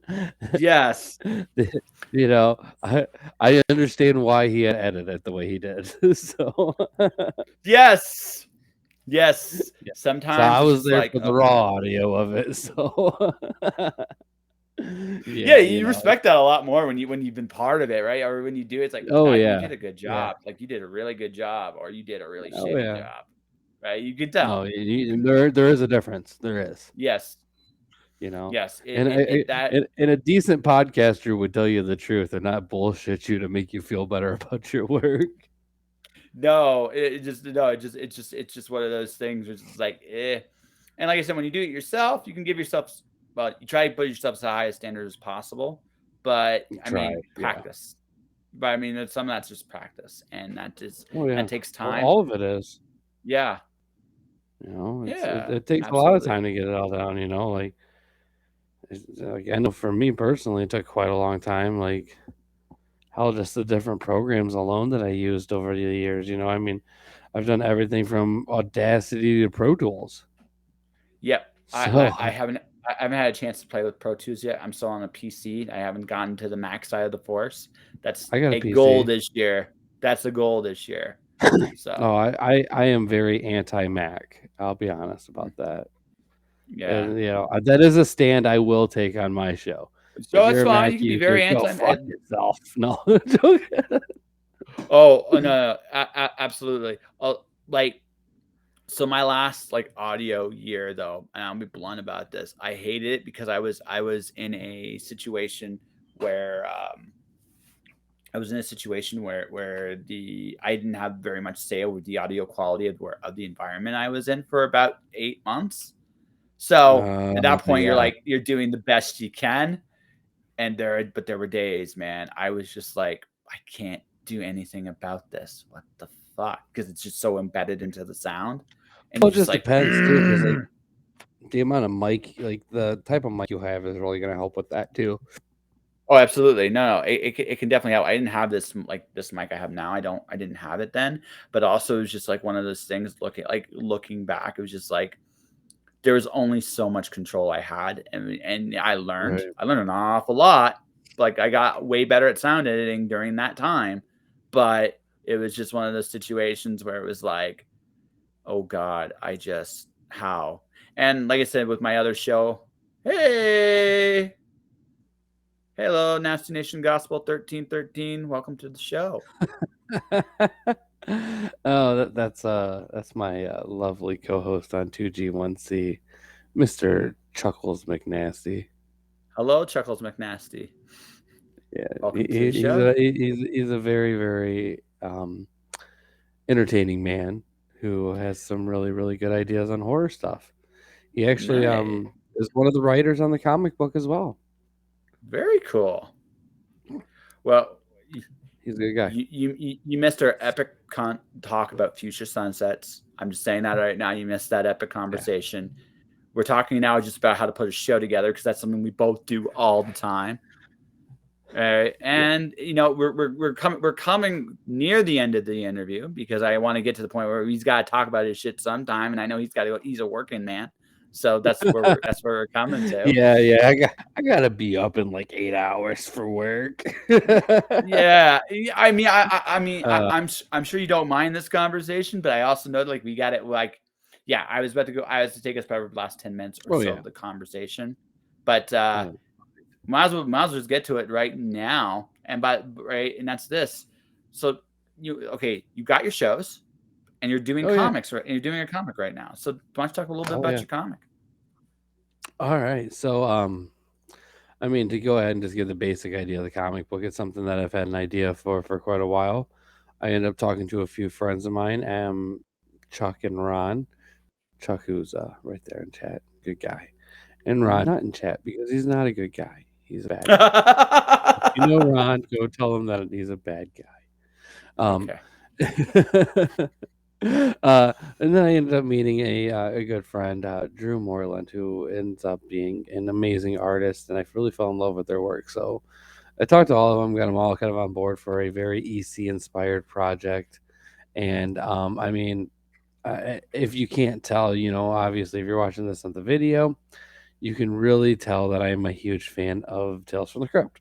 Yes. I understand why he had edited it the way he did. So yes. Sometimes so I was there for the raw audio of it. So you respect that a lot more when you've been part of it, right? Or when you do it, it's like, you did a good job. Like you did a really good job, or you did a really shitty job, right? You could tell. There is a difference. There is. Yes. Yes. And a decent podcaster would tell you the truth and not bullshit you to make you feel better about your work. No, it's just one of those things where it's like, And like I said, when you do it yourself, you can give yourself. Well, you try to put yourself to the highest standard as possible, but practice. But I mean, some of that's just practice, and that takes time. Well, all of it is. Yeah. It takes a lot of time to get it all down. Like I know for me personally, it took quite a long time. Like hell, just the different programs alone that I used over the years. I mean, I've done everything from Audacity to Pro Tools. Yep. So, I haven't had a chance to play with Pro Tools yet. I'm still on a PC. I haven't gotten to the Mac side of the force. That's a goal this year. That's a goal this year. So. I am very anti-Mac. I'll be honest about that. Yeah. And, that is a stand I will take on my show. So it's fine. You can be very anti-Mac. Fuck yourself. No. Oh, no, no, absolutely. Like, so my last like audio year though, and I'll be blunt about this, I hated it because I was in a situation where I was in a situation where the I didn't have very much say over the audio quality of the environment I was in for about 8 months. So at that point, Yeah. you're doing the best you can, and there were days, man, I was just like, I can't do anything about this. What the fuck? Because it's just so embedded into the sound, and Well, you're it just just like, depends too, because like the amount of mic, like the type of mic you have, is really gonna help with that too. oh, absolutely. No, no, it can definitely help. I didn't have like this mic I have now. I didn't have it then, but also it was just like one of those things. Looking back, it was just like there was only so much control I had, and Right. I learned an awful lot. Like I got way better at sound editing during that time, but it was just one of those situations where it was like, oh God, I just how. And like I said with my other show, hey, hello, Nasty Nation Gospel 1313. Welcome to the show. Oh, that's my lovely co-host on 2G1C, Mr. Chuckles McNasty. Hello, Chuckles McNasty. Yeah, Welcome to the show. he's a very very entertaining man who has some really really good ideas on horror stuff. He actually Nice. is one of the writers on the comic book as well. Very cool. Well, He's a good guy. you missed our epic talk about future sunsets. I'm just saying that right now. You missed that epic Yeah. conversation. We're talking now just about how to put a show together because that's something we both do all the time. Yeah. And you know we're coming near the end of the interview because I want to get to the point where he's got to talk about his shit sometime, and I know he's got to go. He's a working man, so that's where we're coming to. Yeah, yeah. I gotta be up in like 8 hours for work. Yeah, I mean, uh, I'm sure you don't mind this conversation, but I also know like we got it. Like, yeah, I was about to go. I was to take us probably the last 10 minutes or oh so yeah. of the conversation, but Oh, might as well just get to it right now. And that's this. So you got your shows, and you're doing oh yeah. comics, right? And you're doing a comic right now. So why don't you talk a little bit Oh about yeah. your comic? All right. So I mean, to go ahead and just give the basic idea of the comic book, it's something that I've had an idea for quite a while. I ended up talking to a few friends of mine, Chuck and Ron. Chuck, who's right there in chat, good guy, and Ron, Mm-hmm. not in chat because he's not a good guy. He's a bad guy. If you know Ron, go tell him that he's a bad guy. Okay. And then I ended up meeting a good friend, Drew Moreland, who ends up being an amazing artist, and I really fell in love with their work. So I talked to all of them, got them all kind of on board for a very EC inspired project. And I mean, if you can't tell, obviously, if you're watching this on the video, you can really tell that I am a huge fan of Tales from the Crypt.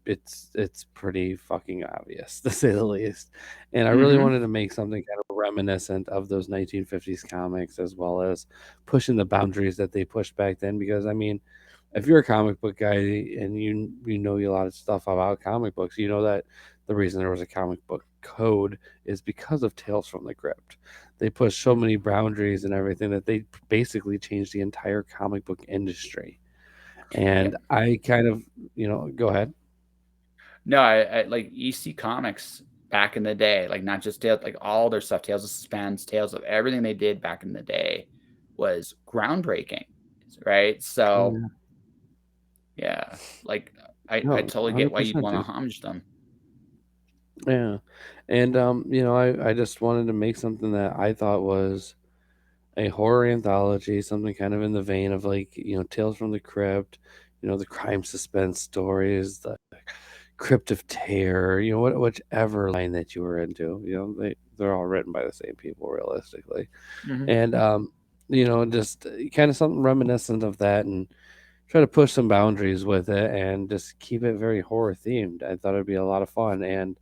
It's pretty fucking obvious to say the least, and I really Mm-hmm. wanted to make something kind of reminiscent of those 1950s comics, as well as pushing the boundaries that they pushed back then. Because I mean, if you're a comic book guy and you know a lot of stuff about comic books, you know that the reason there was a comic book code is because of Tales from the Crypt. They pushed so many boundaries and everything that they basically changed the entire comic book industry. And Yep. I kind of, go ahead. No, I like EC Comics back in the day, like not just Tales, like all their stuff, Tales of Suspense, Tales of everything they did back in the day was groundbreaking, right? Oh So yeah, yeah, like I no, totally get why you'd 100%, want to dude. homage them. Yeah, and I just wanted to make something that I thought was a horror anthology, something kind of in the vein of like Tales from the Crypt, the crime suspense stories, the Crypt of Terror, whichever line that you were into, they're all written by the same people realistically, Hmm. and just kind of something reminiscent of that and try to push some boundaries with it and just keep it very horror themed. I thought it'd be a lot of fun, and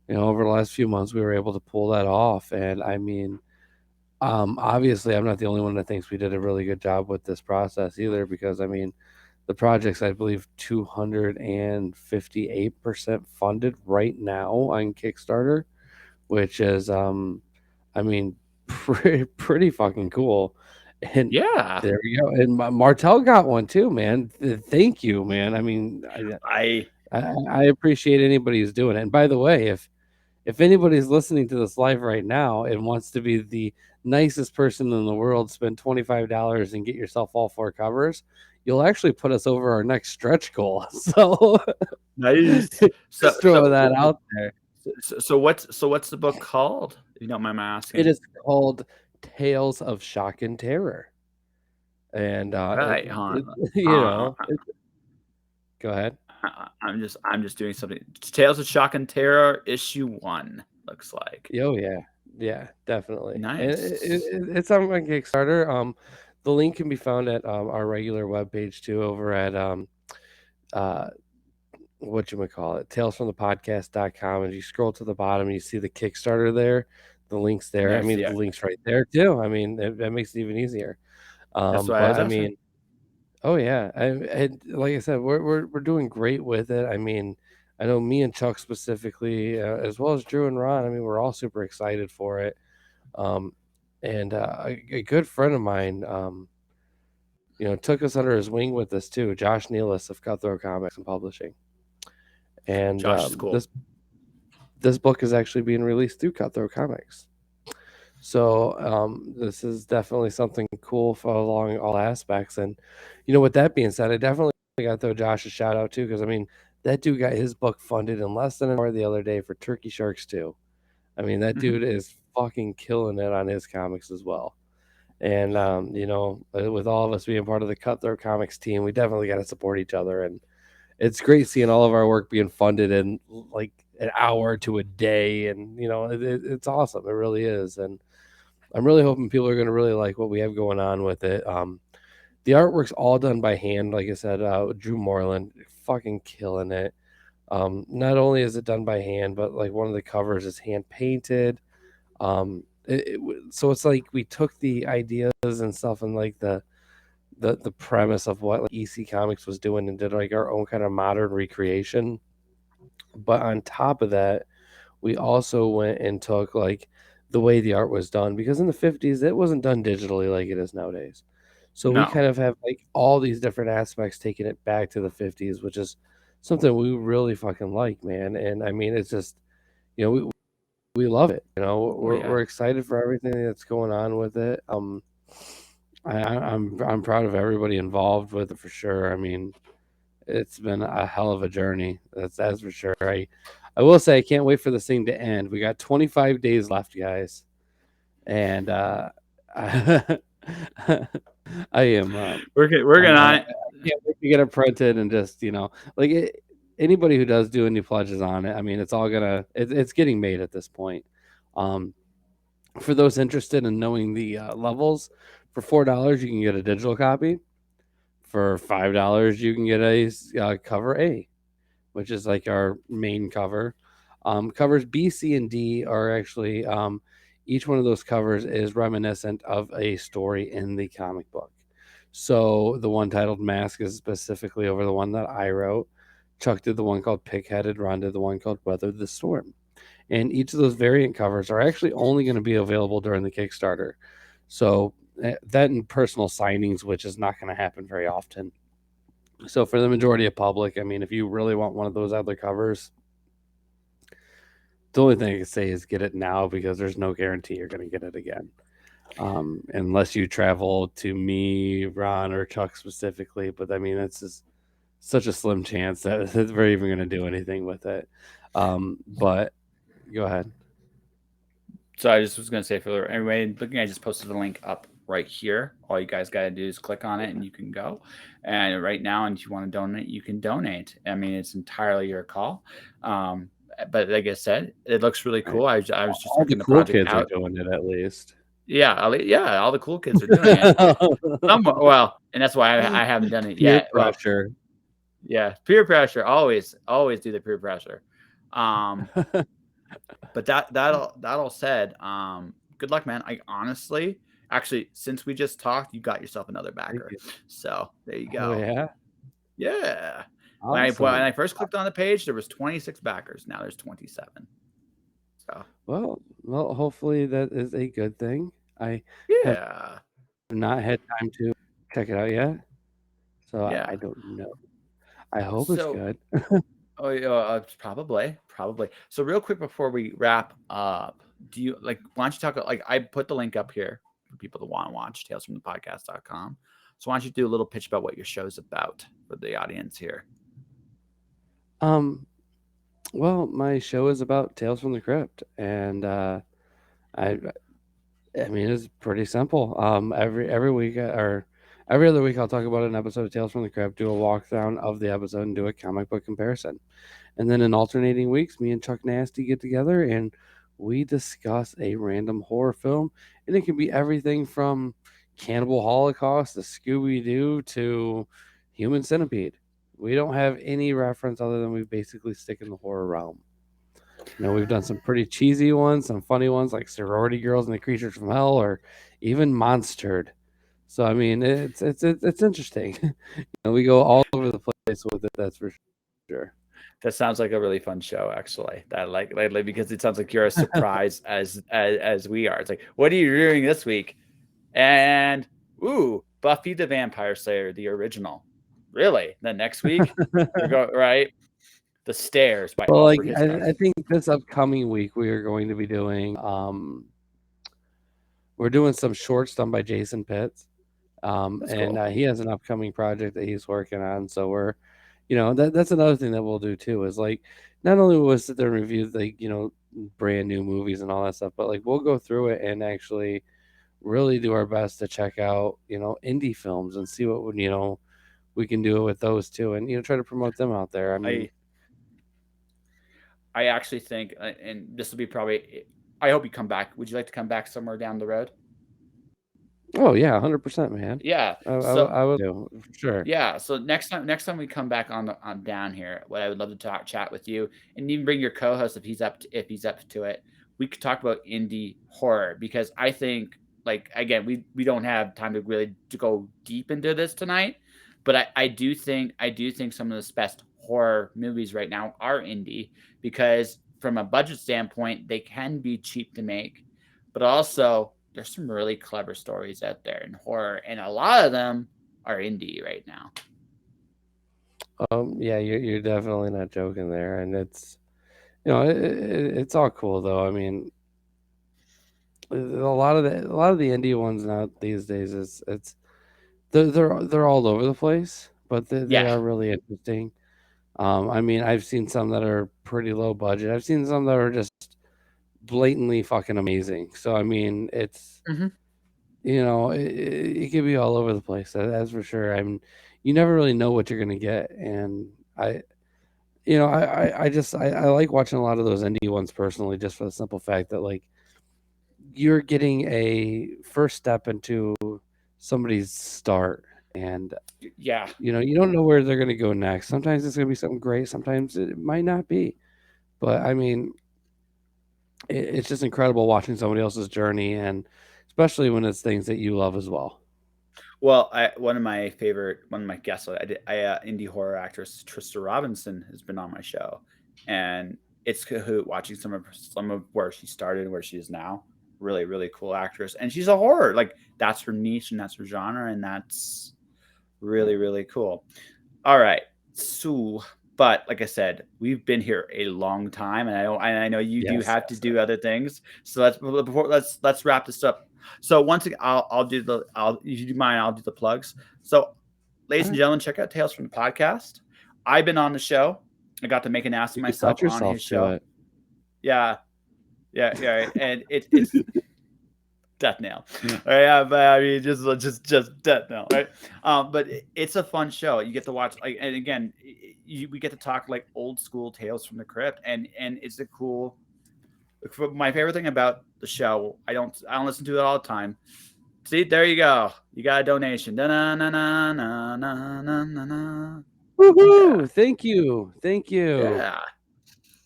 over the last few months we were able to pull that off. And I mean, obviously I'm not the only one that thinks we did a really good job with this process either, because I mean, The project's, I believe, 258% funded right now on Kickstarter, which is, I mean, pretty fucking cool. And Yeah. there we go. And Martell got one too, man. Thank you, man. I mean, I I appreciate anybody who's doing it. And by the way, if anybody's listening to this live right now and wants to be the nicest person in the world, spend $25 and get yourself all 4 covers, you'll actually put us over our next stretch goal. So nice. So just throw that out there. what's the book called? If you don't mind my It asking. is called Tales of Shock and Terror. And Right, hold on. you know, go ahead. I'm just doing something. Tales of Shock and Terror, issue 1, looks like. Oh yeah, yeah, definitely. And Nice. it's on Kickstarter. The link can be found at our regular webpage too, over at uh, whatchamacallit, talesfromthepodcast.com. As you scroll to the bottom, you see the Kickstarter there, the links there. I Nice. mean, Yeah. the link's right there too. I mean, that makes it even easier. That's why I But was I asking. mean, oh yeah, like I said, we're doing great with it. I mean, I know me and Chuck specifically, as well as Drew and Ron. I mean, we're all super excited for it. Um, and a good friend of mine, took us under his wing with this too. Josh Nealis of Cutthroat Comics and Publishing, and Josh is cool. this book is actually being released through Cutthroat Comics. So this is definitely something cool for along all aspects. And with that being said, I definitely got to throw Josh a shout out too, because I mean that dude got his book funded in less than an hour the other day for Turkey Sharks too. I mean that Mhm. dude is fucking killing it on his comics as well. And with all of us being part of the Cutthroat Comics team, we definitely got to support each other. And it's great seeing all of our work being funded in like an hour to a day, and it's awesome. It really is. And I'm really hoping people are going to really like what we have going on with it. The artwork's all done by hand, like I said. Drew Moreland, fucking killing it. Not only is it done by hand, but like one of the covers is hand painted. So it's like we took the ideas and stuff and like the premise of what like EC Comics was doing and did like our own kind of modern recreation. But on top of that, we also went and took like the way the art was done, because in the 50s it wasn't done digitally like it is nowadays. So we No. kind of have like all these different aspects taking it back to the 50s, which is something we really fucking like, man. And I mean, it's just, we love it. Oh We're yeah. excited for everything that's going on with it. I'm proud of everybody involved with it for sure. I mean, it's been a hell of a journey. That's for sure. I will say I can't wait for this thing to end. We got 25 days left, guys, and I, I am Working on I it. can't wait to get it printed and just like anybody who does do any pledges on it. I mean, it's all it's getting made at this point. Um, for those interested in knowing the levels, for $4 you can get a digital copy. For $5 you can get a cover A, which is like our main cover. Covers B, C, and D are actually each one of those covers is reminiscent of a story in the comic book. So the one titled Mask is specifically over the one that I wrote. Chuck did the one called Pig-Headed. Ron did the one called Weather the Storm. And each of those variant covers are actually only going to be available during the Kickstarter. So that and personal signings, which is not going to happen very often. So for the majority of public, I mean, if you really want one of those other covers, the only thing I can say is get it now, because there's no guarantee you're going to get it again. Unless you travel to me, Ron, or Chuck specifically. But I mean, it's just such a slim chance that we're even going to do anything with it. But go ahead. So I just was gonna say for everybody looking, I just posted the link up right here. All you guys gotta do is click on it and you can go. And right now, and if you want to donate, you can donate. I mean, it's entirely your call. But like I said, it looks really Right. cool. I was just All the checking the cool project kids are out. doing it at least. Yeah, yeah, all the cool kids are doing it. Well, and that's why I haven't done it Peer yet. Well, pressure. yeah, peer pressure. Always do the peer pressure. Um, but that all said, good luck, man. I honestly, actually, since we just talked, you got yourself another Thank backer. you. So there you Oh go. yeah. Yeah. When Awesome. I first clicked on the page, there was 26 backers. Now there's 27. So Well, hopefully that is a good thing. I have yeah, not had time to check it out yet, so yeah. I don't know. I hope it's So good. oh yeah, probably. So real quick before we wrap up, do you like? Why don't you talk? Like I put the link up here for people that want to watch talesfromthepodcast.com. So why don't you do a little pitch about what your show's about for the audience here? Um, well, my show is about Tales from the Crypt, and I I mean it's pretty simple. Every week or every other week I'll talk about an episode of Tales from the Crypt, do a walkdown of the episode, and do a comic book comparison. And then in alternating weeks, me and Chuck Nasty get together and we discuss a random horror film. And it can be everything from Cannibal Holocaust to Scooby Doo to Human Centipede. We don't have any reference other than we basically stick in the horror realm. We've done some pretty cheesy ones, some funny ones like Sorority Girls and the Creatures from Hell, or even Monstered. So I mean, it's interesting. We go all over the place with it. That's for sure. That sounds like a really fun show, actually. That like because it sounds like you're as surprised as we are. It's like, what are you doing this week? And ooh, Buffy the Vampire Slayer, the original. Really? Then next week you're going right. The Stairs by Well, like Alfred Hitchcock. I think this upcoming week we are going to be doing we're doing some shorts done by Jason Pitts. That's And cool. he has an upcoming project that he's working on. So we're that's another thing that we'll do too is like not only will we sit there and review like, brand new movies and all that stuff, but like we'll go through it and actually really do our best to check out, indie films and see what would, we can do with those too and try to promote them out there. I mean, I I actually think, and this will be probably. I hope you come back. Would you like to come back somewhere down the road? oh yeah, 100%, man. Yeah. So I would do for sure. yeah. So next time we come back on down here, what I would love to chat with you, and even bring your co-host if he's up to it. We could talk about indie horror because I think like again we don't have time to really to go deep into this tonight, but I do think some of the best horror movies right now are indie because from a budget standpoint they can be cheap to make, but also there's some really clever stories out there in horror, and a lot of them are indie right now. Yeah, you're definitely not joking there, and it's it's all cool though. I mean, a lot of the indie ones now these days is it's they're all over the place, but they Yeah. are really interesting. I mean, I've seen some that are pretty low budget. I've seen some that are just blatantly fucking amazing. So I mean, it's Hmm. it could be all over the place. That's for sure. I mean, you never really know what you're gonna get, and I like watching a lot of those indie ones personally, just for the simple fact that like you're getting a first step into somebody's start, and Yeah. you don't know where they're going to go next. Sometimes it's going to be something great, sometimes it might not be, but I mean it's just incredible watching somebody else's journey, and especially when it's things that you love as well. Well, one of my guests, indie horror actress Trista Robinson has been on my show, and it's Kahoot watching some of where she started, where she is now. Really, really cool actress, and she's a horror. Like that's her niche and that's her genre, and that's really, really cool. All right. So, but like I said, we've been here a long time, and I know you do Yes, have to yes, do other things. So let's wrap this up. So once again, I'll if you do mind, I'll do the plugs. So, all ladies and right, gentlemen, check out Tales from the Podcast. I've been on the show. I got to make an ass of you can myself touch on his yourself to show. it. Yeah, yeah. Right. And it's death nail. Right, yeah, but I mean, just death nail, right? But it's a fun show. You get to watch, like, and again, we get to talk like old school tales from the crypt, and it's a cool. My favorite thing about the show, I don't listen to it all the time. See, there you go. You got a donation. Da-na-na-na-na-na-na-na-na. Yeah, Woohoo! Thank you. yeah.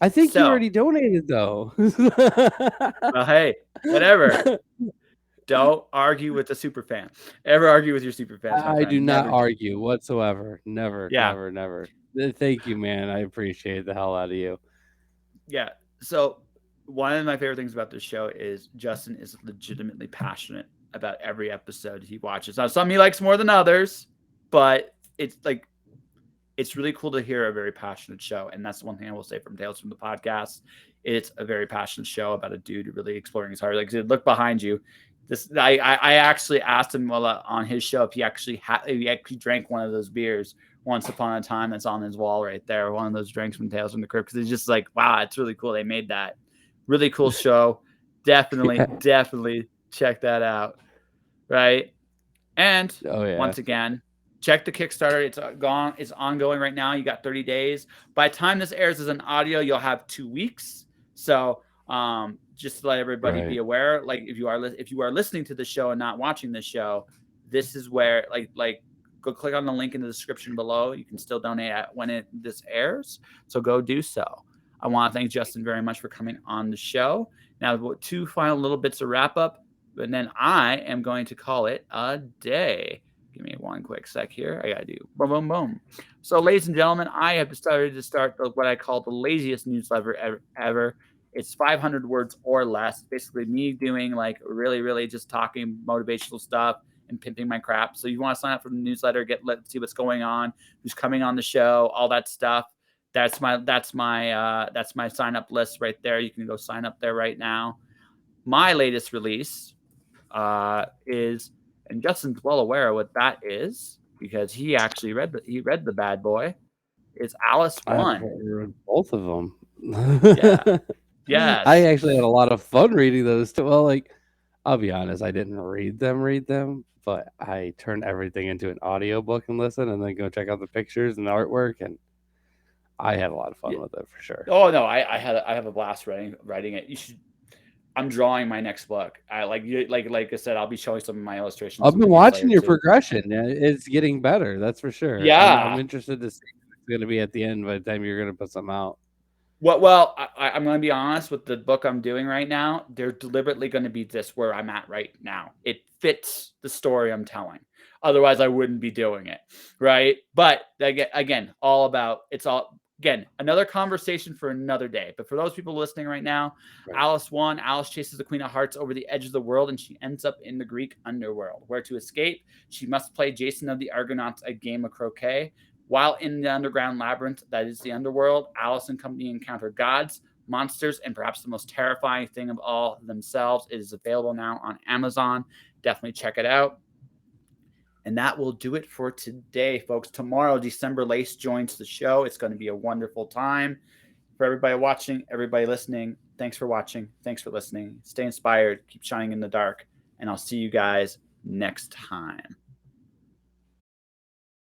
I think you So, already donated though. well, hey, whatever. Don't argue with the super fan. Ever argue with your super fans, my I do friend. not Never do. argue whatsoever. Never, Yeah. never, never. Thank you, man. I appreciate the hell out of you. Yeah. So one of my favorite things about this show is Justin is legitimately passionate about every episode he watches. Now, some he likes more than others, but it's like it's really cool to hear a very passionate show. And that's the one thing I will say from Tales from the Podcast. It's a very passionate show about a dude really exploring his heart. Like, look behind you. I actually asked him on his show if he actually drank one of those beers once upon a time that's on his wall right there, one of those drinks from Tales from the Crypt, because it's just like, wow, it's really cool. They made that really cool show. Definitely check that out. Right. And once again, check the Kickstarter. It's gone. It's ongoing right now. You got 30 days. By the time this airs as an audio, you'll have 2 weeks. So just to let everybody be aware, like if you are listening to the show and not watching the show, this is where like go click on the link in the description below. You can still donate when this airs. So go do so. I want to thank Justin very much for coming on the show. Now, 2 final little bits of wrap up, and then I am going to call it a day. Give me one quick sec here. I got to do boom, boom, boom. So, ladies and gentlemen, I have decided to start what I call the laziest newsletter ever. It's 500 words or less. Basically, me doing like really just talking motivational stuff and pimping my crap. So, you want to sign up for the newsletter, let's see what's going on, who's coming on the show, all that stuff. That's my sign up list right there. You can go sign up there right now. My latest release is, and Justin's well aware of what that is because he actually read the bad boy. It's Alice 1. I've read both of them. Yeah. Yes. I actually had a lot of fun reading those too. Well, like, I'll be honest, I didn't read them, but I turned everything into an audiobook and listen and then go check out the pictures and the artwork, and I had a lot of fun with it for sure. Oh no, I have a blast writing it. You should. I'm drawing my next book. Like I said, I'll be showing some of my illustrations. I've been watching your progression. It's getting better, that's for sure. Yeah, I'm interested to see what it's going to be at the end by the time you're going to put something out. Well, I'm going to be honest with the book I'm doing right now. They're deliberately going to be this where I'm at right now. It fits the story I'm telling. Otherwise, I wouldn't be doing it, right? But again, another conversation for another day. But for those people listening right now, Alice 1, Alice chases the Queen of Hearts over the edge of the world, and she ends up in the Greek underworld. Where to escape, she must play Jason of the Argonauts a game of croquet. While in the underground labyrinth that is the underworld, Alice and company encounter gods, monsters, and perhaps the most terrifying thing of all themselves. It is available now on Amazon. Definitely check it out. And that will do it for today, folks. Tomorrow, December Lace joins the show. It's going to be a wonderful time. For everybody watching, everybody listening, thanks for watching. Thanks for listening. Stay inspired. Keep shining in the dark. And I'll see you guys next time.